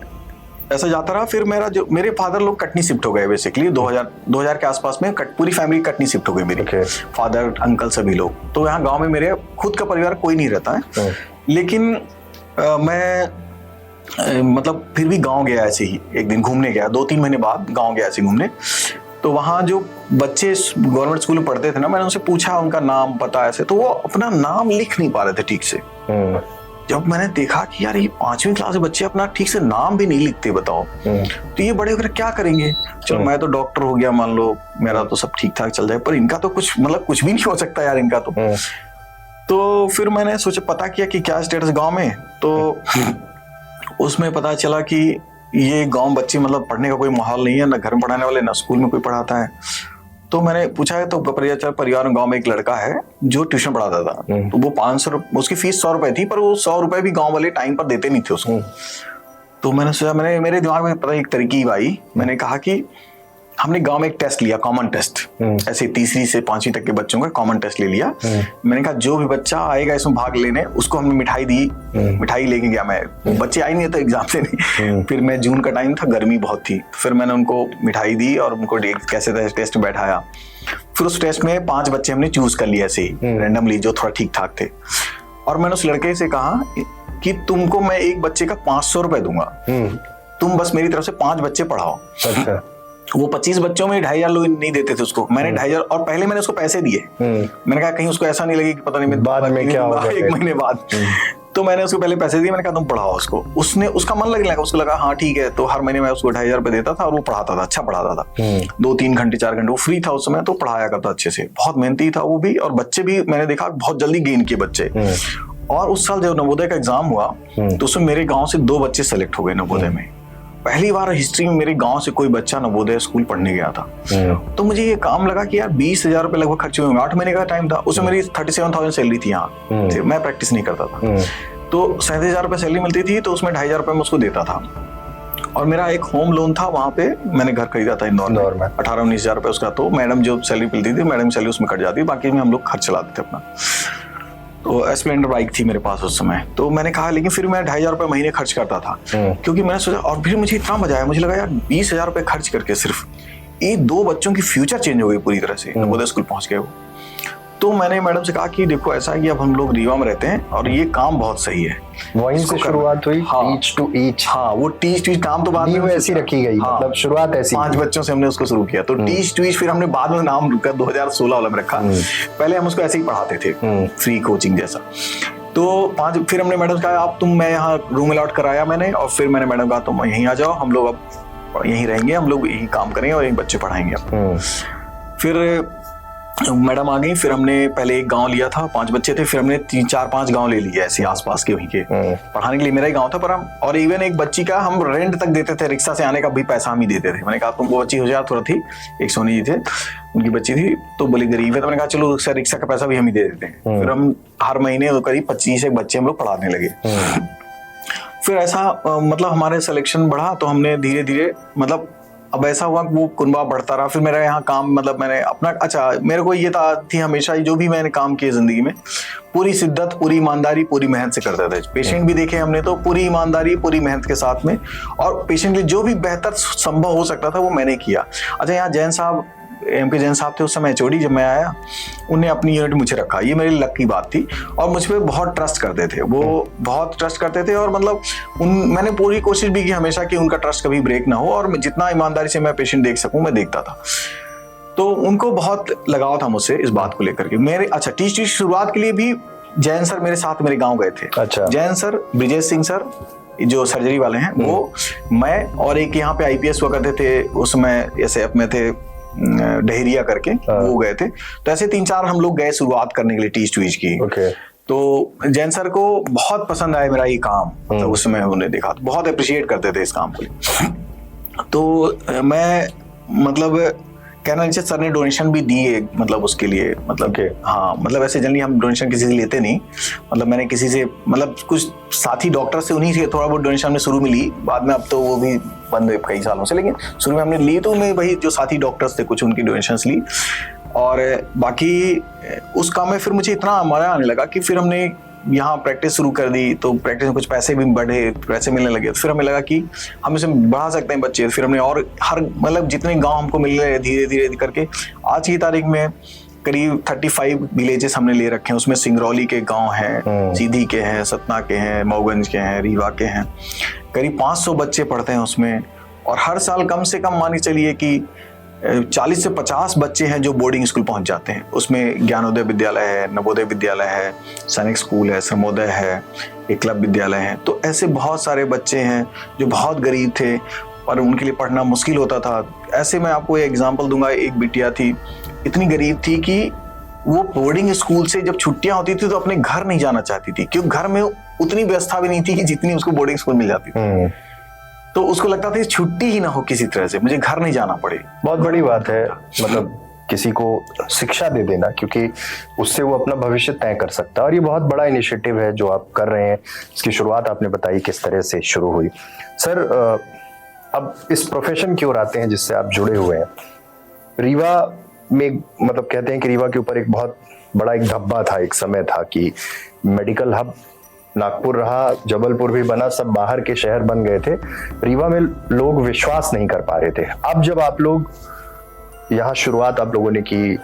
ऐसा जाता रहा। फिर मेरे फादर लोग कटनी शिफ्ट हो गए बेसिकली 2000 के आसपास में। पूरी फैमिली कटनी शिफ्ट हो गई मेरी, फादर, अंकल, सभी लोग। तो यहाँ गाँव में मेरे खुद का परिवार कोई नहीं रहता है। लेकिन मैं मतलब फिर भी गांव गया ऐसे ही, एक दिन घूमने गया, 2-3 महीने बाद गांव गया ऐसे घूमने। तो वहाँ जो बच्चे गवर्नमेंट स्कूल में पढ़ते थे ना, मैंने उनसे पूछा उनका नाम पता ऐसे, तो वो अपना नाम लिख नहीं पा रहे थे ठीक से। जब मैंने देखा कि यार ये 5वीं क्लास के बच्चे अपना ठीक से नाम भी नहीं लिखते, बताओ तो ये बड़े होकर क्या करेंगे। चलो मैं तो डॉक्टर हो गया, मान लो मेरा तो सब ठीक ठाक चल जाए, पर इनका तो कुछ मतलब कुछ भी नहीं हो सकता यार इनका तो फिर मैंने सोचा, पता किया कि क्या स्टेटस गाँव में। तो उसमें पता चला कि ये गांव बच्चे मतलब पढ़ने का कोई माहौल नहीं है, ना घर में पढ़ाने वाले, ना स्कूल में कोई पढ़ाता है। तो मैंने पूछा है तो परिवार गांव में एक लड़का है जो ट्यूशन पढ़ाता था, तो वो 500, उसकी फीस 100 रुपए थी, पर वो 100 रुपए भी गांव वाले टाइम पर देते नहीं थे उसको। तो मैंने सोचा, मेरे दिमाग में पता एक तरकीब आई। मैंने कहा कि हमने गांव में एक टेस्ट लिया, कॉमन टेस्ट, ऐसे 3री से 5वीं तक के बच्चों का कॉमन टेस्ट ले लिया। मैंने कहा जो भी बच्चा आएगा इसमें भाग लेने, उसको हमने मिठाई दी, मिठाई लेके गया मैं। बच्चे आए नहीं तो एग्जाम से नहीं। फिर मैं, जून का टाइम था, गर्मी बहुत थी, फिर मैंने उनको मिठाई दी और उनको कैसे टेस्ट में बैठाया। फिर उस टेस्ट में 5 बच्चे हमने चूज कर लिया ऐसे ही रैंडमली, जो थोड़ा ठीक ठाक थे। और मैंने उस लड़के से कहा कि तुमको मैं एक बच्चे का 500 रुपए दूंगा, तुम बस मेरी तरफ से 5 बच्चे पढ़ाओ। अच्छा। वो 25 बच्चों में 2,500 लोग नहीं देते थे उसको, मैंने 2,500, और पहले मैंने उसको पैसे दिए। मैंने कहा कहीं उसको ऐसा नहीं लगे कि पता नहीं बाद में क्या होगा, 1 महीने बाद। तो मैंने उसको पहले पैसे दिए, मैंने कहा तुम पढ़ाओ उसको। उसने, उसका मन लगने लगा, उसको लगा हाँ ठीक है। तो हर महीने मैं उसको 2,500 रुपए देता था और वो पढ़ाता था, अच्छा पढ़ाता था। 2-3 घंटे 4 घंटे वो फ्री था उस समय, तो पढ़ाया करता अच्छे से, बहुत मेहनती था वो भी। और बच्चे भी मैंने देखा बहुत जल्दी गेन किए बच्चे। और उस साल जब नवोदय का एग्जाम हुआ तो उसमें मेरे गाँव से 2 बच्चे सेलेक्ट हो गए नवोदय में। पहली बार हिस्ट्री में मेरे गांव से कोई बच्चा नवोदय स्कूल पढ़ने गया था। तो मुझे ये काम लगा कि यार 20,000 रुपए लगभग खर्च हुए होंगे, 8 महीने का टाइम था, उसमें मेरी 37,000 सैलरी थी यहाँ, मैं प्रैक्टिस नहीं करता था। तो 37,000 रुपए सैलरी मिलती थी, तो उसमें 2,500 रुपए मैं उसको देता था। और मेरा एक होम लोन था, वहां पे मैंने घर खरीदा था इंदौर में, 18-19,000 रुपए उसका। तो मैडम जो सैलरी मिलती थी, मैडम सैलरी उसमें कट जाती, बाकी में हम लोग खर्च चलाते थे अपना। तो स्प्लेंडर बाइक थी मेरे पास उस समय। तो मैंने कहा, लेकिन फिर मैं 2,500 रुपए महीने खर्च करता था, क्योंकि मैंने सोचा। और फिर मुझे इतना मजा आया, मुझे लगा यार 20,000 रुपए खर्च करके सिर्फ ये 2 बच्चों की फ्यूचर चेंज हो गई पूरी तरह से, नवोदय स्कूल पहुंच गए वो। तो मैंने मैडम से कहा कि देखो ऐसा है कि अब हम लोग रीवा में रहते हैं और ये काम बहुत सही है। वहीं से शुरुआत हुई, टीच टू ईच। हाँ, वो टीच टू ईच काम तो बाद में ऐसी रखी गई। हाँ, मतलब शुरुआत ऐसी 5 बच्चों से हमने उसको शुरू किया। तो टीच टू ईच फिर हमने बाद में नाम 2016 वाला में रखा। पहले हम उसको ऐसे ही पढ़ाते थे, फ्री कोचिंग जैसा। तो 5 फिर हमने मैडम कहा आप मैं यहाँ रूम अलॉट कराया मैंने, और फिर मैंने मैडम कहा तुम यहीं आ जाओ, हम लोग अब यहीं रहेंगे, हम लोग यहीं काम करेंगे और यहीं बच्चे पढ़ाएंगे। फिर मैडम आ गई। फिर हमने पहले एक गांव लिया था, 5 बच्चे थे, फिर हमने 3-4-5 गांव ले लिए ऐसे आसपास के, वहीं के पढ़ाने के लिए। मेरा ही गांव था, पर हम, और इवन एक बच्ची का हम रेंट तक देते थे, रिक्शा से आने का भी पैसा हम ही देते थे। मैंने कहा तुम, वो बच्ची होशियार थोड़ा थी, एक सोनी जी थे, उनकी बच्ची थी, तो बोली गरीब है, तो मैंने कहा चलो रिक्शा का पैसा भी हम ही दे देते हैं। फिर हम हर महीने करीब 25 बच्चे हम लोग पढ़ाने लगे। फिर ऐसा मतलब हमारे सिलेक्शन बढ़ा, तो हमने धीरे धीरे, मतलब अब ऐसा हुआ कि वो कुनबा बढ़ता रहा। फिर मेरा यहाँ काम, मतलब मैंने अपना, अच्छा मेरे को ये थी हमेशा, जो भी मैंने काम किया जिंदगी में, पूरी शिद्दत, पूरी ईमानदारी, पूरी मेहनत से करते थे। पेशेंट भी देखे हमने, तो पूरी ईमानदारी, पूरी मेहनत के साथ में, और पेशेंट के लिए जो भी बेहतर संभव हो सकता था वो मैंने किया। अच्छा, यहाँ जैन साहब, एम.के. जैन साहब थे उस समय एचओडी, जब मैं आया उन्हें अपनी यूनिट मुझे रखा, ये मेरी लक की बात थी। और मुझ पर बहुत ट्रस्ट करते थे वो, बहुत ट्रस्ट करते थे। और मतलब मैंने पूरी कोशिश भी की हमेशा कि उनका ट्रस्ट कभी ब्रेक ना हो, और जितना ईमानदारी से मैं पेशेंट देख सकूं मैं देखता था। तो उनको बहुत लगाव था मुझसे इस बात को लेकर के। मेरे, अच्छा, टीच की शुरुआत के लिए भी जैन सर मेरे साथ मेरे गाँव गए थे। अच्छा। जैन सर, ब्रिजेश सिंह सर जो सर्जरी वाले हैं वो, मैं, और एक यहाँ पे IPS हुआ करते थे उस समय, SF में थे, डहेरिया करके, वो गए थे। तो ऐसे 3-4 हम लोग गए शुरुआत करने के लिए टीच टू ईच की। तो जैन सर को बहुत पसंद आया मेरा ये काम, मतलब उस समय उन्होंने देखा, तो बहुत अप्रिशिएट करते थे इस काम को। तो मैं, मतलब कहना चाहिए, सर ने डोनेशन भी दिए, मतलब उसके लिए, मतलब हाँ, मतलब ऐसे जनरली हम डोनेशन किसी से लेते नहीं, मतलब मैंने किसी से, मतलब कुछ साथी डॉक्टर से, उन्हीं से थोड़ा बहुत डोनेशन में शुरू में ली, बाद में अब तो वो भी बंद है कई सालों से, लेकिन शुरू में हमने ली तो मैं वही जो साथी डॉक्टर्स थे कुछ उनकी डोनेशंस ली। और बाकी उस काम में फिर मुझे इतना मजा आने लगा कि फिर हमने यहाँ प्रैक्टिस शुरू कर दी। तो प्रैक्टिस में कुछ पैसे भी बढ़े, पैसे मिलने लगे, तो फिर हमें लगा कि हम इसे बढ़ा सकते हैं बच्चे। फिर हमने और हर, मतलब जितने गांव हमको मिल रहे धीरे धीरे करके, आज की तारीख में करीब 35 विलेजेस हमने ले रखे हैं। उसमें सिंगरौली के गांव हैं, सीधी के हैं, सतना के हैं, मऊगंज के हैं, रीवा के हैं। करीब 500 बच्चे पढ़ते हैं उसमें। और हर साल कम से कम मान के चलिए कि 40 से 50 बच्चे हैं जो बोर्डिंग स्कूल पहुंच जाते हैं। उसमें ज्ञानोदय विद्यालय है, नवोदय विद्यालय है, सैनिक स्कूल है, श्रमोदय है, एकलव्य विद्यालय है। तो ऐसे बहुत सारे बच्चे हैं जो बहुत गरीब थे और उनके लिए पढ़ना मुश्किल होता था। ऐसे मैं आपको एक एग्जांपल दूंगा। एक बिटिया थी, इतनी गरीब थी कि वो बोर्डिंग स्कूल से जब छुट्टियां होती थी तो अपने घर नहीं जाना चाहती थी, क्योंकि घर में उतनी व्यवस्था भी नहीं थी कि जितनी उसको बोर्डिंग स्कूल मिल जाती थी। तो उसको लगता था छुट्टी ही ना हो किसी तरह से, मुझे घर नहीं जाना पड़े। बहुत बड़ी बात है, मतलब किसी को शिक्षा दे देना, क्योंकि उससे वो अपना भविष्य तय कर सकता है। और ये बहुत बड़ा इनिशिएटिव है जो आप कर रहे हैं। इसकी शुरुआत आपने बताई किस तरह से शुरू हुई। सर, अब इस प्रोफेशन की ओर आते हैं जिससे आप जुड़े हुए हैं। रीवा में मतलब कहते हैं कि रीवा के ऊपर एक बहुत बड़ा एक धब्बा था, एक समय था कि मेडिकल हब नागपुर रहा, जबलपुर भी बना, सब बाहर के शहर बन गए थे। रीवा में लोग विश्वास नहीं कर पा रहे थे। अब जब आप लोग यहाँ शुरुआत आप लोगों ने की,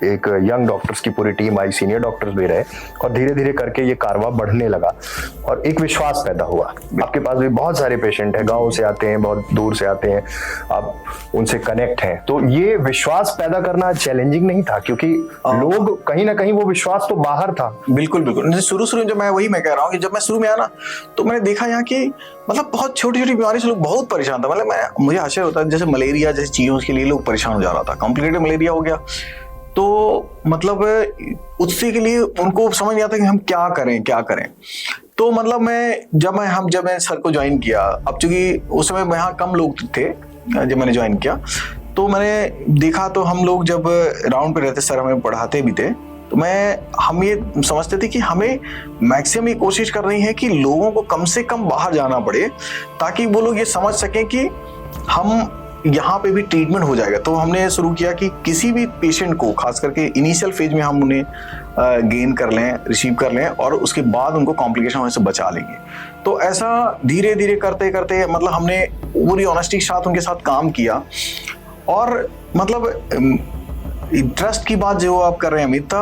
एक यंग डॉक्टर्स की पूरी टीम आई, सीनियर डॉक्टर्स भी रहे, और धीरे धीरे करके ये कारवां बढ़ने लगा और एक विश्वास पैदा हुआ। आपके पास भी बहुत सारे पेशेंट हैं, गांव से आते हैं, बहुत दूर से आते हैं, आप उनसे कनेक्ट हैं। तो ये विश्वास पैदा करना चैलेंजिंग नहीं था, क्योंकि लोग कहीं ना कहीं वो विश्वास तो बाहर था। बिल्कुल बिल्कुल। शुरू जब मैं कह रहा हूँ कि जब मैं शुरू में आया ना, तो मैंने देखा यहाँ की मतलब बहुत छोटी छोटी बीमारी से लोग बहुत परेशान था। मतलब मुझे आश्चर्य होता है, जैसे मलेरिया जैसी चीजों के लिए लोग परेशान हो जा रहा था, कॉम्प्लिकेटेड मलेरिया हो गया, तो मतलब उससे के लिए उनको समझ नहीं आता कि हम क्या करें। तो मतलब जब मैं सर को ज्वाइन किया, अब चूंकि उस समय यहाँ कम लोग थे जब मैंने ज्वाइन किया, तो मैंने देखा, तो हम लोग जब राउंड पे रहते, सर हमें पढ़ाते भी थे, तो हम ये समझते थे कि हमें मैक्सिमम ये कोशिश कर रही है कि लोगों को कम से कम बाहर जाना पड़े, ताकि वो लोग ये समझ सकें कि हम यहाँ पे भी ट्रीटमेंट हो जाएगा। तो हमने शुरू किया कि किसी भी पेशेंट को, खास करके इनिशियल फेज में, हम उन्हें गेन कर लें, रिसीव कर लें, और उसके बाद उनको कॉम्प्लिकेशन होने से बचा लेंगे। तो ऐसा धीरे धीरे करते करते मतलब हमने पूरी ऑनेस्टी के साथ उनके साथ काम किया। और मतलब ट्रस्ट की बात जो आप कर रहे हैं अमित,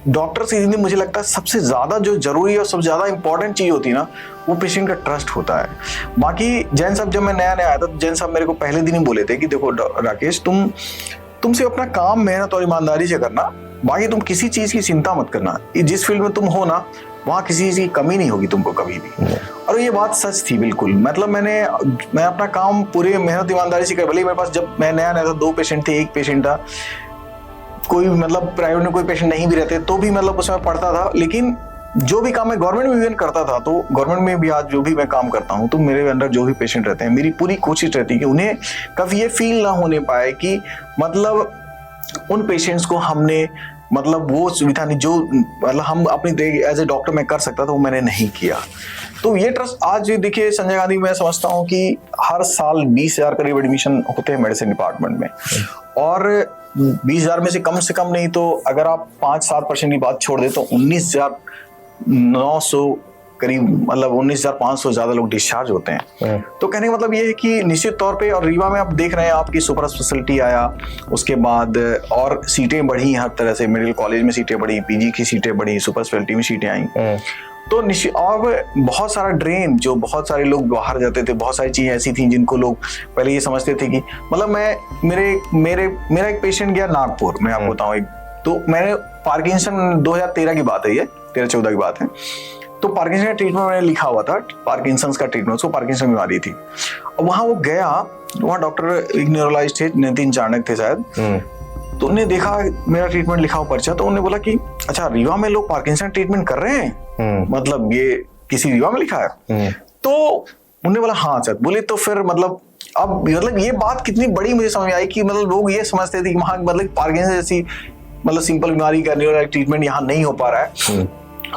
डॉक्टर की जिंदगी मुझे लगता है सबसे ज्यादा जो जरूरी और सबसे ज्यादा इंपॉर्टेंट चीज होती है ना, वो पेशेंट का ट्रस्ट होता है। बाकी जैन साहब, जब मैं नया आया था, तो जैन साहब मेरे को पहले दिन ही बोले थे कि देखो राकेश, तुमसे अपना काम मेहनत और ईमानदारी से करना, बाकी तुम किसी चीज की चिंता मत करना। जिस फील्ड में तुम हो ना, वहाँ किसी चीज की कमी नहीं होगी तुमको कभी भी। और ये बात सच थी बिल्कुल। मतलब मैं अपना काम पूरे मेहनत ईमानदारी से कर, भले मेरे पास जब मैं नया था 2 पेशेंट थे, 1 पेशेंट था, कोई मतलब प्राइवेट में कोई पेशेंट नहीं भी रहते तो भी मतलब उसमें पढ़ता था। लेकिन जो भी काम मैं गवर्नमेंट में भी करता था, तो गवर्नमेंट में भी आज जो भी मैं काम करता हूँ, तो मेरे अंदर जो भी पेशेंट रहते हैं, मेरी पूरी कोशिश रहती है कि उन्हें कभी ये फील ना होने पाए कि मतलब उन पेशेंट्स को हमने मतलब वो सुविधा नहीं जो मतलब हम अपनी एज ए डॉक्टर मैं कर सकता था, वो मैंने नहीं किया। तो ये ट्रस्ट आज देखिए संजय गांधी, मैं समझता हूँ कि हर साल 20,000 करीब एडमिशन होते हैं मेडिसिन डिपार्टमेंट में, और 20,000 में से कम नहीं तो अगर आप 5-7% की बात छोड़ दे तो 19,900 करीब, मतलब 19,500 ज्यादा लोग डिस्चार्ज होते हैं। तो कहने का मतलब ये है कि निश्चित तौर पे, और रीवा में आप देख रहे हैं आपकी सुपर स्पेशलिटी आया, उसके बाद और सीटें बढ़ी हर तरह से, मेडिकल कॉलेज में सीटें बढ़ी, पीजी की सीटें बढ़ी, सुपर स्पेशलिटी में सीटें आई, तो निश्चित। और बहुत सारा ड्रेन, जो बहुत सारे लोग बाहर जाते थे, बहुत सारी चीजें ऐसी थी जिनको लोग पहले ये समझते थे कि मतलब मेरा एक पेशेंट गया नागपुर, मैं आपको बताऊं, तो मैंने पार्किंसन 2013 की बात है, ये 13-14 की बात है, तो पार्किंसन का ट्रीटमेंट मैंने लिखा हुआ था, पार्किंसन का ट्रीटमेंट, उसको पार्किंसन बीमारी थी। और वहां वो गया, वहां डॉक्टर एक न्यूरोलॉजिस्ट थे, नितिन चाणक थे शायद, तो उन्होंने देखा मेरा ट्रीटमेंट लिखा हुआ पर्चा, तो उन्होंने बोला कि अच्छा रीवा में लोग पार्किंसन ट्रीटमेंट कर रहे हैं, मतलब ये किसी रीवा में लिखा है? तो उन्होंने बोला हाँ सर। बोले तो फिर मतलब अब मतलब ये बात कितनी बड़ी मुझे समझ में आई कि मतलब लोग ये समझते थे कि वहां मतलब पार्किंसन जैसी मतलब सिंपल बीमारी का न्यूरो ट्रीटमेंट यहाँ नहीं हो पा रहा है।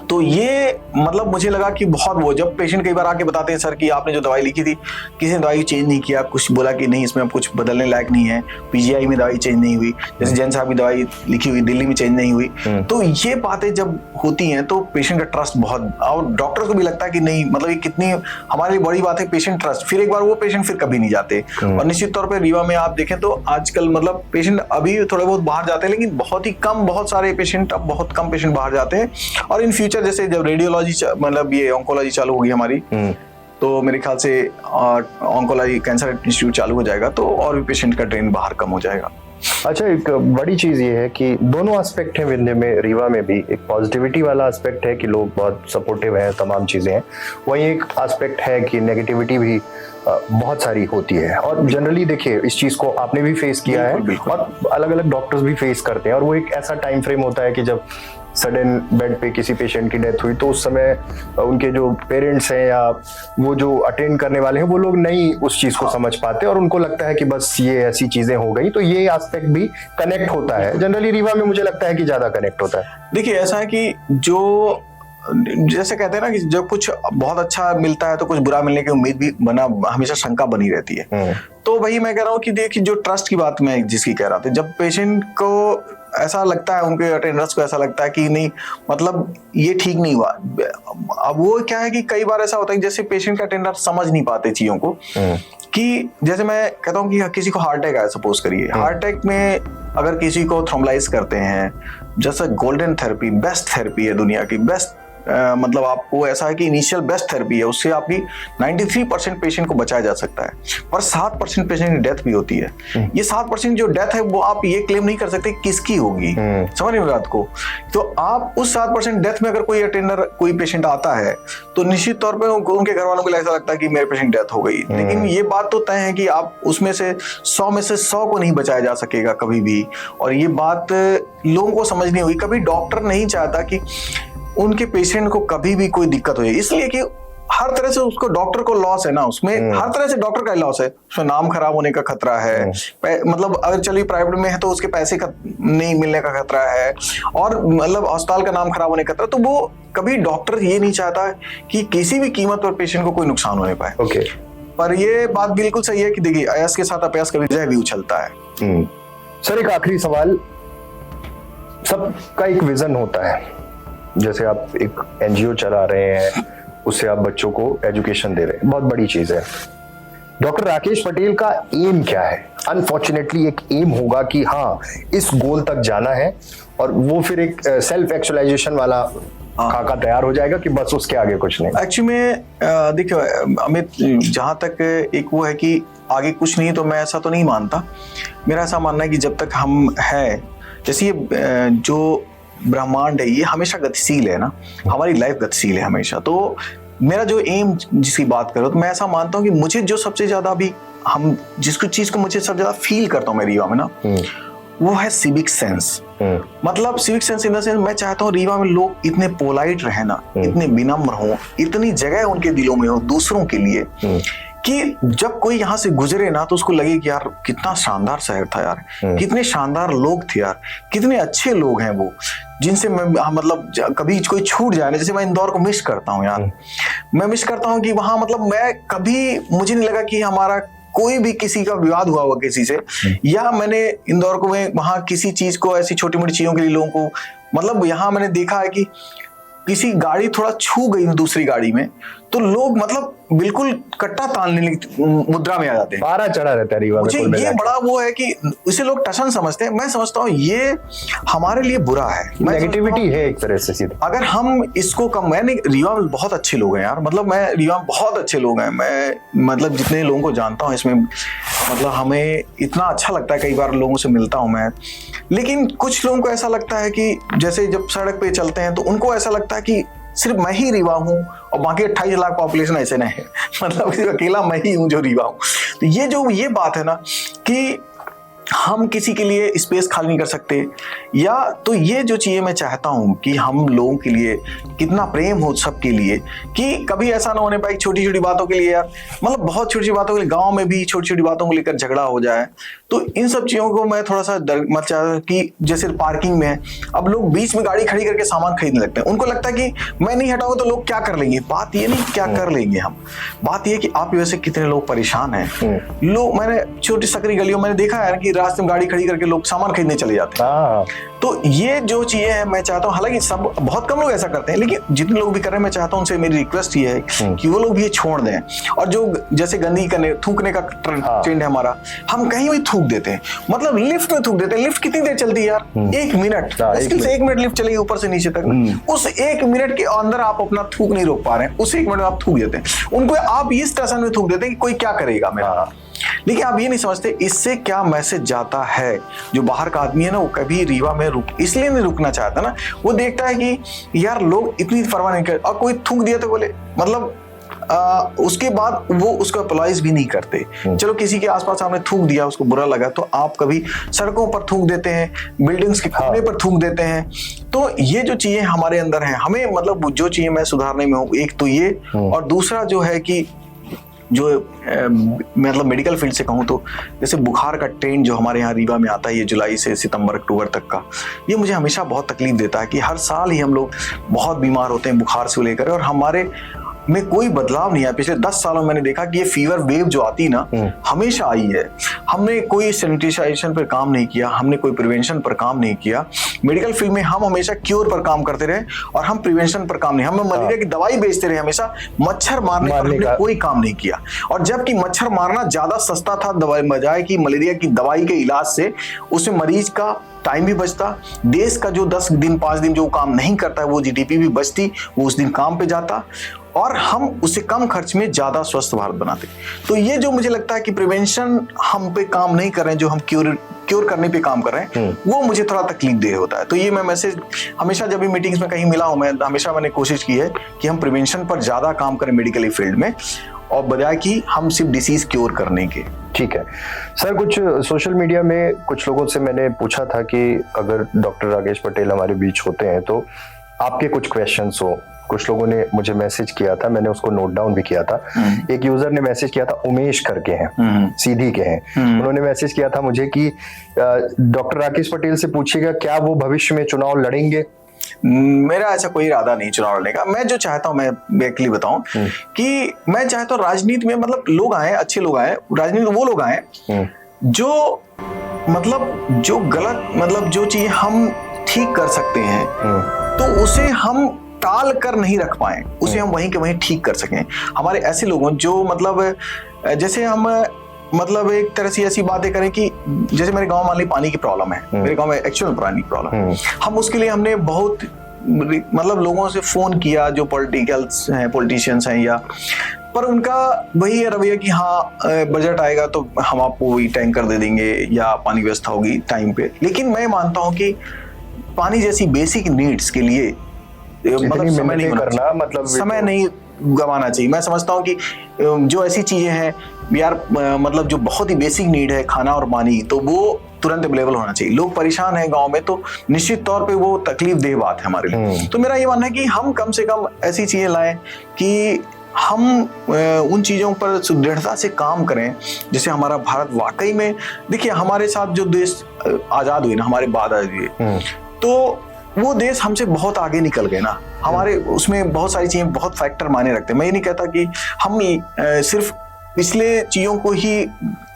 तो ये मतलब मुझे लगा कि बहुत, वो जब पेशेंट कई बार आके बताते हैं सर कि आपने जो दवाई लिखी थी किसी ने दवाई चेंज नहीं किया, कुछ बोला कि नहीं इसमें अब कुछ बदलने लायक नहीं है, पीजीआई में दवाई चेंज नहीं हुई, जैसे जैन साहब की दवाई लिखी हुई दिल्ली में चेंज नहीं हुई। तो ये बातें जब होती हैं तो पेशेंट का ट्रस्ट बहुत, और डॉक्टर को भी लगता है कि नहीं मतलब ये कितनी हमारे लिए बड़ी बात है, पेशेंट ट्रस्ट। फिर एक बार वो पेशेंट फिर कभी नहीं जाते। और निश्चित तौर पर रीवा में आप देखें तो आजकल मतलब पेशेंट अभी थोड़े बहुत बाहर जाते हैं, लेकिन बहुत ही कम, बहुत सारे पेशेंट, अब बहुत कम पेशेंट बाहर जाते हैं। और इन फ्यूचर जैसे जब रेडियोलॉजी मतलब ये ऑन्कोलॉजी चालू होगी हमारी, तो मेरे ख्याल से ऑन्कोलॉजी कैंसर इंस्टीट्यूट चालू हो जाएगा, तो और भी पेशेंट का ट्रेन बाहर कम हो जाएगा। अच्छा, एक बड़ी चीज ये है कि दोनों एस्पेक्ट हैं विंध्य में, रीवा में भी एक पॉजिटिविटी वाला एस्पेक्ट है कि लोग बहुत सपोर्टिव हैं, तमाम चीजें हैं, वहीं एक एस्पेक्ट है कि नेगेटिविटी भी बहुत सारी होती है। और जनरली देखिए इस चीज को आपने भी फेस किया है और अलग अलग डॉक्टर्स भी फेस करते हैं, और वो एक ऐसा टाइम फ्रेम होता है कि जब सडन बेड पे किसी पेशेंट की डेथ हुई तो उस समय उनके जो पेरेंट्स हैं या वो जो अटेंड करने वाले हैं वो लोग नहीं उस चीज को समझ पाते और उनको लगता है कि बस ये ऐसी चीजें हो गई, तो ये एस्पेक्ट भी कनेक्ट होता है। जनरली रीवा में मुझे लगता है कि ज्यादा कनेक्ट होता है। देखिए ऐसा है कि जो जैसे कहते हैं ना कि जब कुछ बहुत अच्छा मिलता है तो कुछ बुरा मिलने की उम्मीद भी हमेशा शंका बनी रहती है। तो वही मैं कह रहा हूँ कि देखिए जो ट्रस्ट की बात मैं जिसकी कह रहा था, जब पेशेंट को ऐसा लगता है, उनके अटेंडर्स को ऐसा लगता है कि नहीं मतलब ये ठीक नहीं हुआ, अब वो क्या है कि कई बार ऐसा होता है जैसे पेशेंट का अटेंडर समझ नहीं पाते चीजों को, कि जैसे मैं कहता हूँ कि किसी को हार्ट अटैक आया, सपोज करिए हार्ट अटैक में अगर किसी को थ्रोम्बोलाइज करते हैं, जैसे गोल्डन थेरेपी बेस्ट थेरेपी है दुनिया की, बेस्ट मतलब आपको ऐसा है कि इनिशियल बेस्ट थेरेपी है, उससे आपकी 93% पेशेंट को बचाया जा सकता है, पर 7% पेशेंट की डेथ भी होती है। ये 7% जो डेथ है वो आप ये क्लेम नहीं कर सकते किसकी होगी, समझ रहे हो बात को। तो आप उस 7% डेथ में अगर कोई अटेंडर कोई पेशेंट आता है तो निश्चित तौर पे उनके घर वालों को ऐसा लगता है कि मेरे पेशेंट डेथ हो गई, लेकिन ये बात तो तय है कि आप उसमें से 100 में से 100 को नहीं बचाया जा सकेगा कभी भी, और ये बात लोगों को समझ नहीं होगी। कभी डॉक्टर नहीं चाहता कि उनके पेशेंट को कभी भी कोई दिक्कत हो, इसलिए कि हर तरह से उसको डॉक्टर को लॉस है ना, उसमें हर तरह से डॉक्टर का लॉस है, उसमें नाम खराब होने का खतरा है, मतलब अगर चलिए प्राइवेट में है तो उसके पैसे का नहीं मिलने का खतरा है, और मतलब अस्पताल का नाम खराब होने का खतरा। तो वो कभी डॉक्टर ये नहीं चाहता कि किसी भी कीमत पर पेशेंट को कोई नुकसान होने पाए। ओके, पर ये बात बिल्कुल सही है कि देखिए अयस के साथ अपयस कभी जय भी उछलता है। सर एक आखिरी सवाल, सबका एक विजन होता है, जैसे आप एक एनजीओ चला रहे हैं, उससे आप बच्चों को एजुकेशन दे रहे हैं, बहुत बड़ी चीज है। डॉक्टर राकेश पटेल का एम क्या है? अनफॉर्चुनेटली एक एम होगा कि हाँ इस गोल तक जाना है, और वो फिर एक सेल्फ एक्चुअलाइजेशन वाला खाका तैयार हो जाएगा कि बस उसके आगे कुछ नहीं। एक्चुअली में देखियो अमित, जहां तक एक वो है कि आगे कुछ नहीं, तो मैं ऐसा तो नहीं मानता। मेरा ऐसा मानना है कि जब तक हम हैं, जैसे ये जो ब्रह्मांड है ये हमेशा गतिशील है ना, हमारी लाइफ गतिशील है हमेशा। तो मेरा जो एम जिसकी बात करो, तो मैं ऐसा मानता हूँ कि मुझे जो सबसे ज्यादा अभी हम जिसको चीज को मुझे सबसे ज्यादा फील करता हूँ मैं रीवा में ना, वो है सिविक सेंस। मतलब civic sense in the sense, मैं चाहता हूँ रीवा में लोग इतने पोलाइट रहे ना, इतने विनम्र हो, इतनी जगह उनके दिलों में हो दूसरों के लिए, कि जब कोई यहाँ से गुजरे ना तो उसको लगे कि यार कितना शानदार शहर था यार, कितने शानदार लोग थे यार, कितने अच्छे लोग हैं वो, जिनसे मैं मतलब कभी कोई छूट जाए ना, जैसे मैं इंदौर को मिस करता हूँ यार, मैं मिस करता हूँ कि वहां मतलब मैं कभी मुझे नहीं लगा कि हमारा कोई भी किसी का विवाद हुआ किसी से, या मैंने इंदौर को में वहां किसी चीज को ऐसी छोटी मोटी चीजों के लिए लोगों को, मतलब यहाँ मैंने देखा है कि किसी गाड़ी थोड़ा छू गई दूसरी गाड़ी में तो लोग मतलब बिल्कुल कट्टा तानने की मुद्रा में आ जाते हैं, पारा चढ़ा रहता है रीवा में। मुझे ये बड़ा वो है कि इसे लोग टशन समझते हैं, मैं समझता हूँ ये हमारे लिए बुरा है, नेगेटिविटी है एक तरह से सीधे। अगर हम इसको कम, मैंने रीवा में बहुत अच्छे लोग हैं यार, मतलब मैं रीवा में बहुत अच्छे लोग हैं, मैं मतलब जितने लोगों को जानता हूँ इसमें, मतलब हमें इतना अच्छा लगता है, कई बार लोगों से मिलता हूँ मैं, लेकिन कुछ लोगों को ऐसा लगता है कि जैसे जब सड़क पे चलते हैं तो उनको ऐसा लगता है कि सिर्फ मैं ही रीवा हूँ और बाकी 28 लाख पॉपुलेशन ऐसे नहीं है, मतलब सिर्फ अकेला मैं ही हूँ जो रीवा हूँ। तो ये बात है ना कि हम किसी के लिए स्पेस खाली नहीं कर सकते, या तो ये जो चीजें मैं चाहता हूं कि हम लोगों के लिए कितना प्रेम हो सबके लिए, कि कभी ऐसा ना होने पाए छोटी छोटी बातों के लिए यार, मतलब बहुत छोटी छोटी बातों के लिए गांव में भी छोटी छोटी बातों को लेकर झगड़ा हो जाए। तो इन सब चीजों को मैं थोड़ा सा डर मत चाहता कि जैसे पार्किंग में है, अब लोग बीच में गाड़ी खड़ी करके सामान खरीदने लगते हैं, उनको लगता है कि मैं नहीं हटाऊंगा तो लोग क्या कर लेंगे। बात ये नहीं क्या कर लेंगे हम, बात ये कि आप वैसे कितने लोग परेशान हैं। लोग, मैंने छोटी सकरी गलियों में देखा है कि रास्ते में गाड़ी खड़ी करके लोग सामान खरीदने चले जाते हैं। तो ये जो चीजें हैं मैं चाहता हूँ, हालांकि सब बहुत कम लोग ऐसा करते हैं, लेकिन जितने लोग भी कर रहे हैं मैं चाहता हूँ उनसे मेरी रिक्वेस्ट ये है कि वो लोग भी ये छोड़ दें। और जो जैसे गंदगी करने थूकने का ट्रेंड है हमारा, हम कहीं भी थूक देते हैं, मतलब लिफ्ट में थूक देते हैं। लिफ्ट कितनी देर चलती है यार, 1 मिनट, मुश्किल से 1 मिनट लिफ्ट चलेगी ऊपर से नीचे तक, उस 1 मिनट के अंदर आप अपना थूक नहीं रोक पा रहे हैं, उस 1 मिनट में आप थूक देते हैं। उनको आप इस टसन में थूक देते हैं कि कोई क्या करेगा मेरा, लेकिन आप ये नहीं समझते इससे क्या मैसेज जाता है। जो बाहर का आदमी है ना, वो कभी रीवा में इसलिए नहीं रुकना चाहता ना, वो देखता है कि यार लोग इतनी परवाह नहीं करते, और कोई थूक दिया तो बोले, मतलब उसके बाद वो उसको अप्लाइज भी नहीं करते। चलो किसी के आसपास आपने थूक दिया, उसको बुरा लगा, तो आप कभी सड़कों पर थूक देते हैं, बिल्डिंग्स के कोने पर थूक देते हैं। तो ये जो चीजें हमारे अंदर हैं, हमें मतलब जो चीजें मैं सुधारने में हूँ, एक तो ये, और दूसरा जो है कि जो मतलब मेडिकल फील्ड से कहूँ तो जैसे बुखार का ट्रेंड जो हमारे यहाँ रीवा में आता है, ये जुलाई से सितंबर अक्टूबर तक का, ये मुझे हमेशा बहुत तकलीफ देता है कि हर साल ही हम लोग बहुत बीमार होते हैं बुखार से लेकर, और हमारे में कोई बदलाव नहीं आया। पिछले 10 सालों में मैंने देखा कि ये फीवर वेव जो आती ना, हमेशा आई है। हमने कोई सैनिटाइजेशन पर काम नहीं किया, हमने कोई प्रिवेंशन पर काम नहीं किया। मेडिकल फील्ड में हम हमेशा क्योर पर काम करते रहे और हम प्रिवेंशन पर काम नहीं, हम मलेरिया की दवाई बेचते रहे हमेशा, मच्छर मारने पर हमने कोई काम नहीं किया। और जबकि मच्छर मारना ज्यादा सस्ता था दवाई बजाय कि मलेरिया की दवाई के इलाज से, उसमें मरीज का टाइम भी बचता, देश का जो 10 दिन 5 दिन जो काम नहीं करता है वो जीडीपी भी बचती, वो उस दिन काम पे जाता, और हम उससे कम खर्च में ज्यादा स्वस्थ भारत बनाते। तो ये जो मुझे लगता है कि प्रिवेंशन हम पे काम नहीं कर रहे हैं, जो हम क्योर करने पे काम कर रहे हैं, वो मुझे थोड़ा तकलीफ दे होता है। तो ये मैं मैसेज हमेशा जब भी मीटिंग्स में कहीं मिला हूं, मैं हमेशा मैंने कोशिश की है कि हम प्रिवेंशन पर ज्यादा काम करें मेडिकल फील्ड में, और बजाय कि हम सिर्फ डिसीज क्योर करने के। ठीक है सर, कुछ सोशल मीडिया में कुछ लोगों से मैंने पूछा था कि अगर डॉक्टर राकेश पटेल हमारे बीच होते हैं तो आपके कुछ क्वेश्चंस हो। कुछ लोगों ने मुझे मैसेज किया था, मैंने उसको नोट डाउन भी किया था। एक यूजर ने मैसेज किया था, उमेश करके हैं, सीधी के हैं, उन्होंने मैसेज किया था मुझे कि डॉक्टर राकेश पटेल से पूछिएगा क्या वो भविष्य में चुनाव लड़ेंगे। मेरा ऐसा कोई इरादा नहीं चुनाव लड़ने का। मैं जो चाहता हूं, मैं बेकली बताऊं कि मैं चाहता हूं राजनीति में मतलब लोग आए, अच्छे लोग आए राजनीति में, वो लोग आए जो मतलब जो गलत मतलब जो चीज हम ठीक कर सकते हैं तो उसे हम टाल कर नहीं रख पाए, उसे हम वहीं के वहीं ठीक कर सकें। हमारे ऐसे लोगों जो मतलब जैसे हम मतलब एक तरह से ऐसी बातें करें कि जैसे मेरे गांव मान ली पानी की प्रॉब्लम है, मेरे गांव में एक्चुअल पानी की प्रॉब्लम है, हम उसके लिए हमने बहुत मतलब लोगों से फोन किया जो पॉलिटिशियंस हैं, या पर उनका वही है रवैया कि हाँ बजट आएगा तो हम आपको वही टैंकर दे देंगे या पानी व्यवस्था होगी टाइम पे। लेकिन मैं मानता हूँ कि पानी जैसी बेसिक नीड्स के लिए मतलब समय नहीं करना, मतलब समय नहीं गंवाना चाहिए। मैं समझता हूँ कि जो ऐसी चीजें हैं यार मतलब जो बहुत ही बेसिक नीड है, खाना और पानी, तो वो तुरंत अवेलेबल होना चाहिए। लोग परेशान हैं गांव में, तो निश्चित तौर पे वो तकलीफ देह बात है हमारे लिए। तो मेरा ये मानना है कि हम कम से कम ऐसी चीजें लाएं कि हम उन चीजों पर सुदृढ़ता से काम करें जिससे हमारा भारत वाकई में, देखिए हमारे साथ जो देश आजाद हुए ना, हमारे बाद आजाद हुए, तो वो देश हमसे बहुत आगे निकल गए ना। हमारे उसमें बहुत सारी चीजें बहुत फैक्टर मायने रखते हैं। मैं ये नहीं कहता कि हम सिर्फ पिछले चीजों को ही,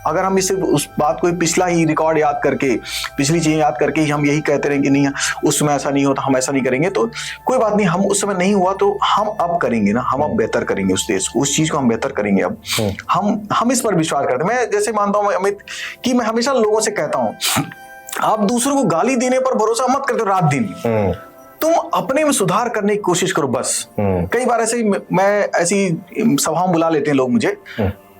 अगर हम सिर्फ उस बात को पिछला ही रिकॉर्ड याद करके, पिछली चीजें याद करके ही हम यही कहते रहेंगे नहीं उस समय ऐसा नहीं होता, हम ऐसा नहीं करेंगे, तो कोई बात नहीं। हम उस समय नहीं हुआ तो हम अब करेंगे ना, हम अब बेहतर करेंगे उस देश को, उस चीज को हम बेहतर करेंगे। अब हम इस पर विश्वास करते हैं। मैं जैसे मानता हूँ अमित कि मैं हमेशा लोगों से कहता हूँ, आप दूसरों को गाली देने पर भरोसा मत करते रात दिन, तुम अपने में सुधार करने की कोशिश करो बस। कई बार ऐसे मैं ऐसी सभाओं बुला लेते हैं लोग मुझे,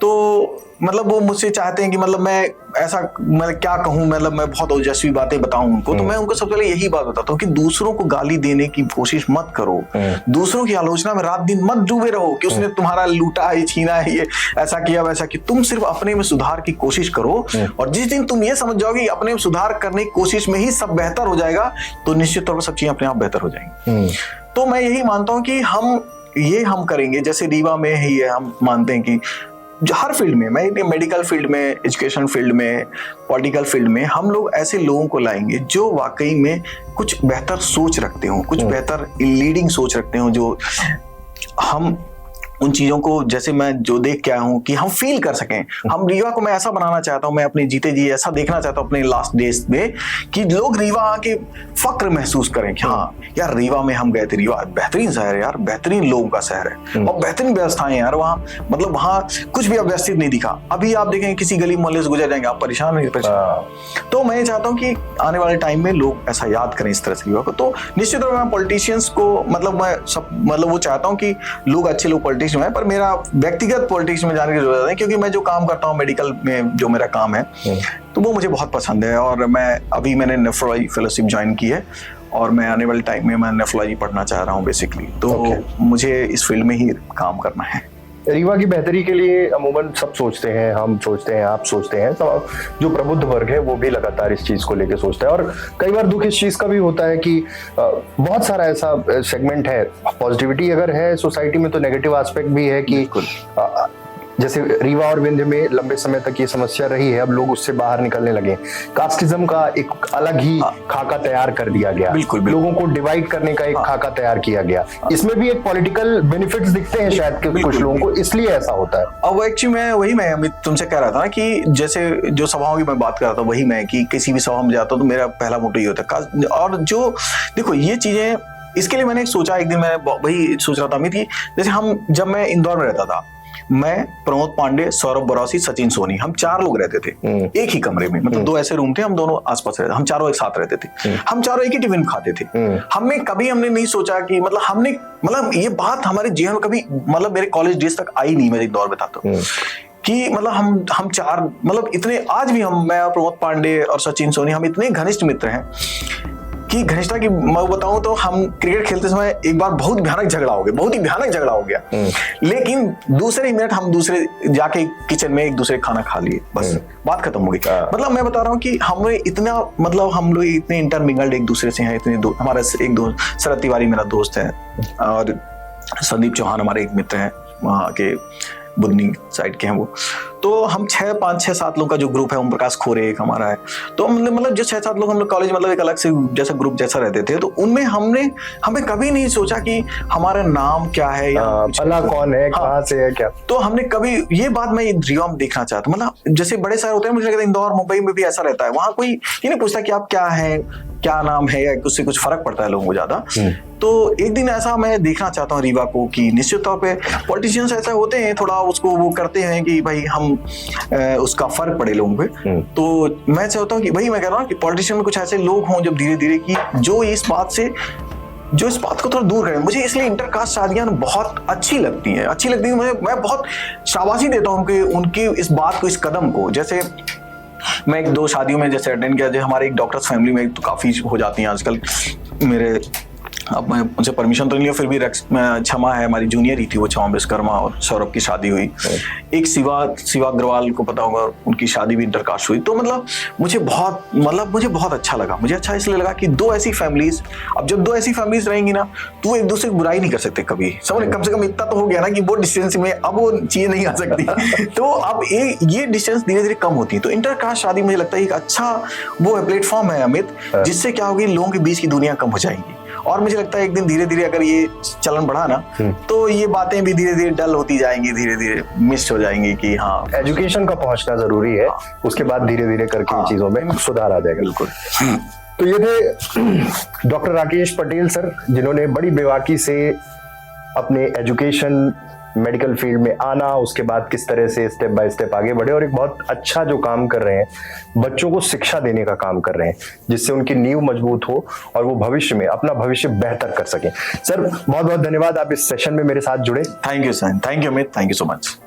तो मतलब वो मुझसे चाहते हैं कि मतलब मैं ऐसा मतलब क्या कहूँ, मतलब मैं बहुत ओजस्वी बातें बताऊं उनको। तो मैं उनको सबसे पहले यही बात बताता हूँ कि दूसरों को गाली देने की कोशिश मत करो, दूसरों की आलोचना में रात दिन मत डूबे रहो कि उसने तुम्हारा लूटा है, छीना है, ये ऐसा किया वैसा किया। तुम सिर्फ अपने में सुधार की कोशिश करो, और जिस दिन तुम ये समझ जाओगे अपने में सुधार करने की कोशिश में ही सब बेहतर हो जाएगा, तो निश्चित तौर पर सब चीजें अपने आप बेहतर हो जाएंगी। तो मैं यही मानता हूँ कि हम करेंगे जैसे रीवा में ही है। हम मानते हैं कि हर फील्ड में, मैं मेडिकल फील्ड में, एजुकेशन फील्ड में, पॉलिटिकल फील्ड में, हम लोग ऐसे लोगों को लाएंगे जो वाकई में कुछ बेहतर सोच रखते हो, कुछ बेहतर लीडिंग सोच रखते हो, जो हम उन चीजों को जैसे मैं जो देख के आया हूं कि हम फील कर सकें। हम रीवा को मैं ऐसा बनाना चाहता हूं, मैं अपने जीते जी ऐसा देखना चाहता हूं अपने लास्ट डेज में कि लोग रीवा आके फक्र महसूस करें कि हाँ यार रीवा में हम गए थे, रीवा बेहतरीन शहर है यार, बेहतरीन लोगों का शहर है और बेहतरीन व्यवस्थाएं यार वहाँ, मतलब वहाँ कुछ भी अव्यवस्थित नहीं दिखा। अभी आप देखेंगे किसी गली मोहल्ले से गुजर जाएंगे, आप परेशान नहीं परेशान। तो मैं चाहता हूँ कि आने वाले टाइम में लोग ऐसा याद करें इस तरह से रीवा को। तो निश्चित रूप में पॉलिटिशियंस को मतलब मैं सब मतलब वो चाहता हूँ कि लोग अच्छे लोग पॉलिटिशियन हैं, पर मेरा व्यक्तिगत पॉलिटिक्स में जाने की जरूरत नहीं, क्योंकि मैं जो काम करता हूँ मेडिकल में, जो मेरा काम है तो वो मुझे बहुत पसंद है। और मैंने नेफ्रोलॉजी फेलोशिप ज्वाइन की है और मैं आने वाले टाइम में मैं नेफ्रोलॉजी पढ़ना चाह रहा हूँ बेसिकली। तो मुझे इस फील्ड में ही काम करना है। रीवा की बेहतरी के लिए अमूमन सब सोचते हैं, हम सोचते हैं, आप सोचते हैं, सब जो प्रबुद्ध वर्ग है वो भी लगातार इस चीज को लेकर सोचता है। और कई बार दुख इस चीज का भी होता है कि बहुत सारा ऐसा सेगमेंट है, पॉजिटिविटी अगर है सोसाइटी में तो नेगेटिव एस्पेक्ट भी है कि जैसे रीवा और विंध्य में लंबे समय तक ये समस्या रही है, अब लोग उससे बाहर निकलने लगे। कास्टिज्म का एक अलग ही खाका तैयार कर दिया गया, बिल्कुल। लोगों को डिवाइड करने का एक खाका तैयार किया गया। इसमें भी एक पॉलिटिकल बेनिफिट्स दिखते हैं शायद कि कुछ लोगों को, इसलिए ऐसा होता है। अब एक्चुअली मैं अमित तुमसे कह रहा था ना कि जैसे जो सभाओं की मैं बात कर रहा था, वही मैं कि किसी भी सभा में जाता हूँ तो मेरा पहला मोटो ये होता है। और जो देखो ये चीजें, इसके लिए मैंने सोचा, एक दिन मैं वही सोच रहा था अमित की, जैसे जब मैं इंदौर में रहता था, मैं, प्रमोद पांडे, सौरभ बरौसी, सचिन सोनी, हम 4 लोग रहते थे एक ही कमरे में। मतलब 2 ऐसे रूम थे, हम दोनों आसपास रहते, हम चारों एक साथ रहते थे। हम चारों एक ही टिफिन खाते थे। हमने नहीं सोचा कि मतलब ये बात हमारे जीवन में कभी, मतलब मेरे कॉलेज डेज तक आई नहीं, मैं इंदौर में था तो, कि मतलब हम 4 मतलब इतने, आज भी मैं और प्रमोद पांडे और सचिन सोनी हम इतने घनिष्ठ मित्र हैं कि घनिष्ठता की मैं बताऊं तो हम क्रिकेट खेलते समय एक बार बहुत ही भयानक झगड़ा हो गया। लेकिन दूसरे ही मिनट हम दूसरे जाके किचन में एक दूसरे खाना खा लिए, बस बात खत्म हो गई। मतलब मैं बता रहा हूँ कि हमें इतना, मतलब हम लोग इतने इंटरमिंगल्ड एक दूसरे से हैं, इतने हमारा एक दोस्त शरद तिवारी मेरा दोस्त है, और संदीप चौहान हमारे एक मित्र हैं, वहाँ के बुधनी साइड के हैं वो। तो हम 5-6-7 लोगों का जो ग्रुप है, ओम प्रकाश खोरे एक हमारा है, तो मतलब जो 6-7 लोग हम लोग कॉलेज मतलब एक अलग से जैसा ग्रुप जैसा रहते थे, तो उनमें हमें कभी नहीं सोचा कि हमारा नाम क्या है या भला कौन है, कहाँ से है, क्या। तो हमने कभी ये बात मैं रीवा में देखना चाहता, मतलब जैसे बड़े शहर होते हैं, मुझे लगता है इंदौर मुंबई में भी ऐसा रहता है, वहां कोई ये नहीं पूछता कि आप क्या हैं, क्या नाम है, या उससे कुछ फर्क पड़ता है लोगों को ज्यादा। तो एक दिन ऐसा मैं देखना चाहता हूँ रीवा को कि निश्चित तौर पे पॉलिटिशियंस ऐसा होते हैं, थोड़ा उसको वो करते हैं कि भाई हम उसका फर्क पड़े लोगों पे। तो मैं चाहता हूँ कि भाई मैं कह रहा हूँ कि पॉलिटिशियन में कुछ ऐसे लोग हों जब धीरे धीरे की जो इस बात को थोड़ा दूर करें। मुझे इसलिए इंटरकास्ट शादियां बहुत अच्छी लगती हैं मुझे। मैं बहुत शाबाशी देता हूँ उनकी इस बात को, इस कदम को। जैसे मैं 1-2 शादियों में जैसे अटेंड किया, जो हमारे एक डॉक्टर्स फैमिली में तो काफी हो जाती हैं आजकल। मेरे, अब मैं उनसे परमिशन तो नहीं लिया, फिर भी क्षमा है हमारी जूनियर ही थी वो, क्षमा विश्वकर्मा और सौरभ की शादी हुई। एक शिवा अग्रवाल को पता होगा, उनकी शादी भी इंटरकास्ट हुई। तो मतलब मुझे बहुत अच्छा लगा। मुझे अच्छा इसलिए लगा कि 2 ऐसी फैमिलीज, अब जब 2 ऐसी फैमिलीज रहेंगी ना, तो एक दूसरे की बुराई नहीं कर सकते कभी। समझ, कम से कम इतना तो हो गया ना कि वो डिस्टेंस में अब वो चीजें नहीं आ सकती। तो अब ये डिस्टेंस धीरे धीरे कम होती है। तो इंटरकास्ट शादी मुझे लगता है एक अच्छा वो है, प्लेटफॉर्म है अमित, जिससे क्या होगी, लोगों के बीच की दूरियां कम हो जाएंगी। और मुझे लगता है एक दिन धीरे धीरे अगर ये चलन बढ़ा ना, तो ये बातें भी धीरे धीरे डल होती जाएंगी, धीरे धीरे मिस हो जाएंगी कि हाँ, एजुकेशन का पहुंचना जरूरी है। उसके बाद धीरे धीरे करके इन चीजों में सुधार आ जाएगा। बिल्कुल। तो ये थे डॉक्टर राकेश पटेल सर, जिन्होंने बड़ी बेबाकी से अपने एजुकेशन, मेडिकल फील्ड में आना, उसके बाद किस तरह से स्टेप बाय स्टेप आगे बढ़े, और एक बहुत अच्छा जो काम कर रहे हैं, बच्चों को शिक्षा देने का काम कर रहे हैं, जिससे उनकी नींव मजबूत हो और वो भविष्य में अपना भविष्य बेहतर कर सकें। सर बहुत बहुत धन्यवाद, आप इस सेशन में मेरे साथ जुड़े। Thank you sir, thank you Amit, thank you so much.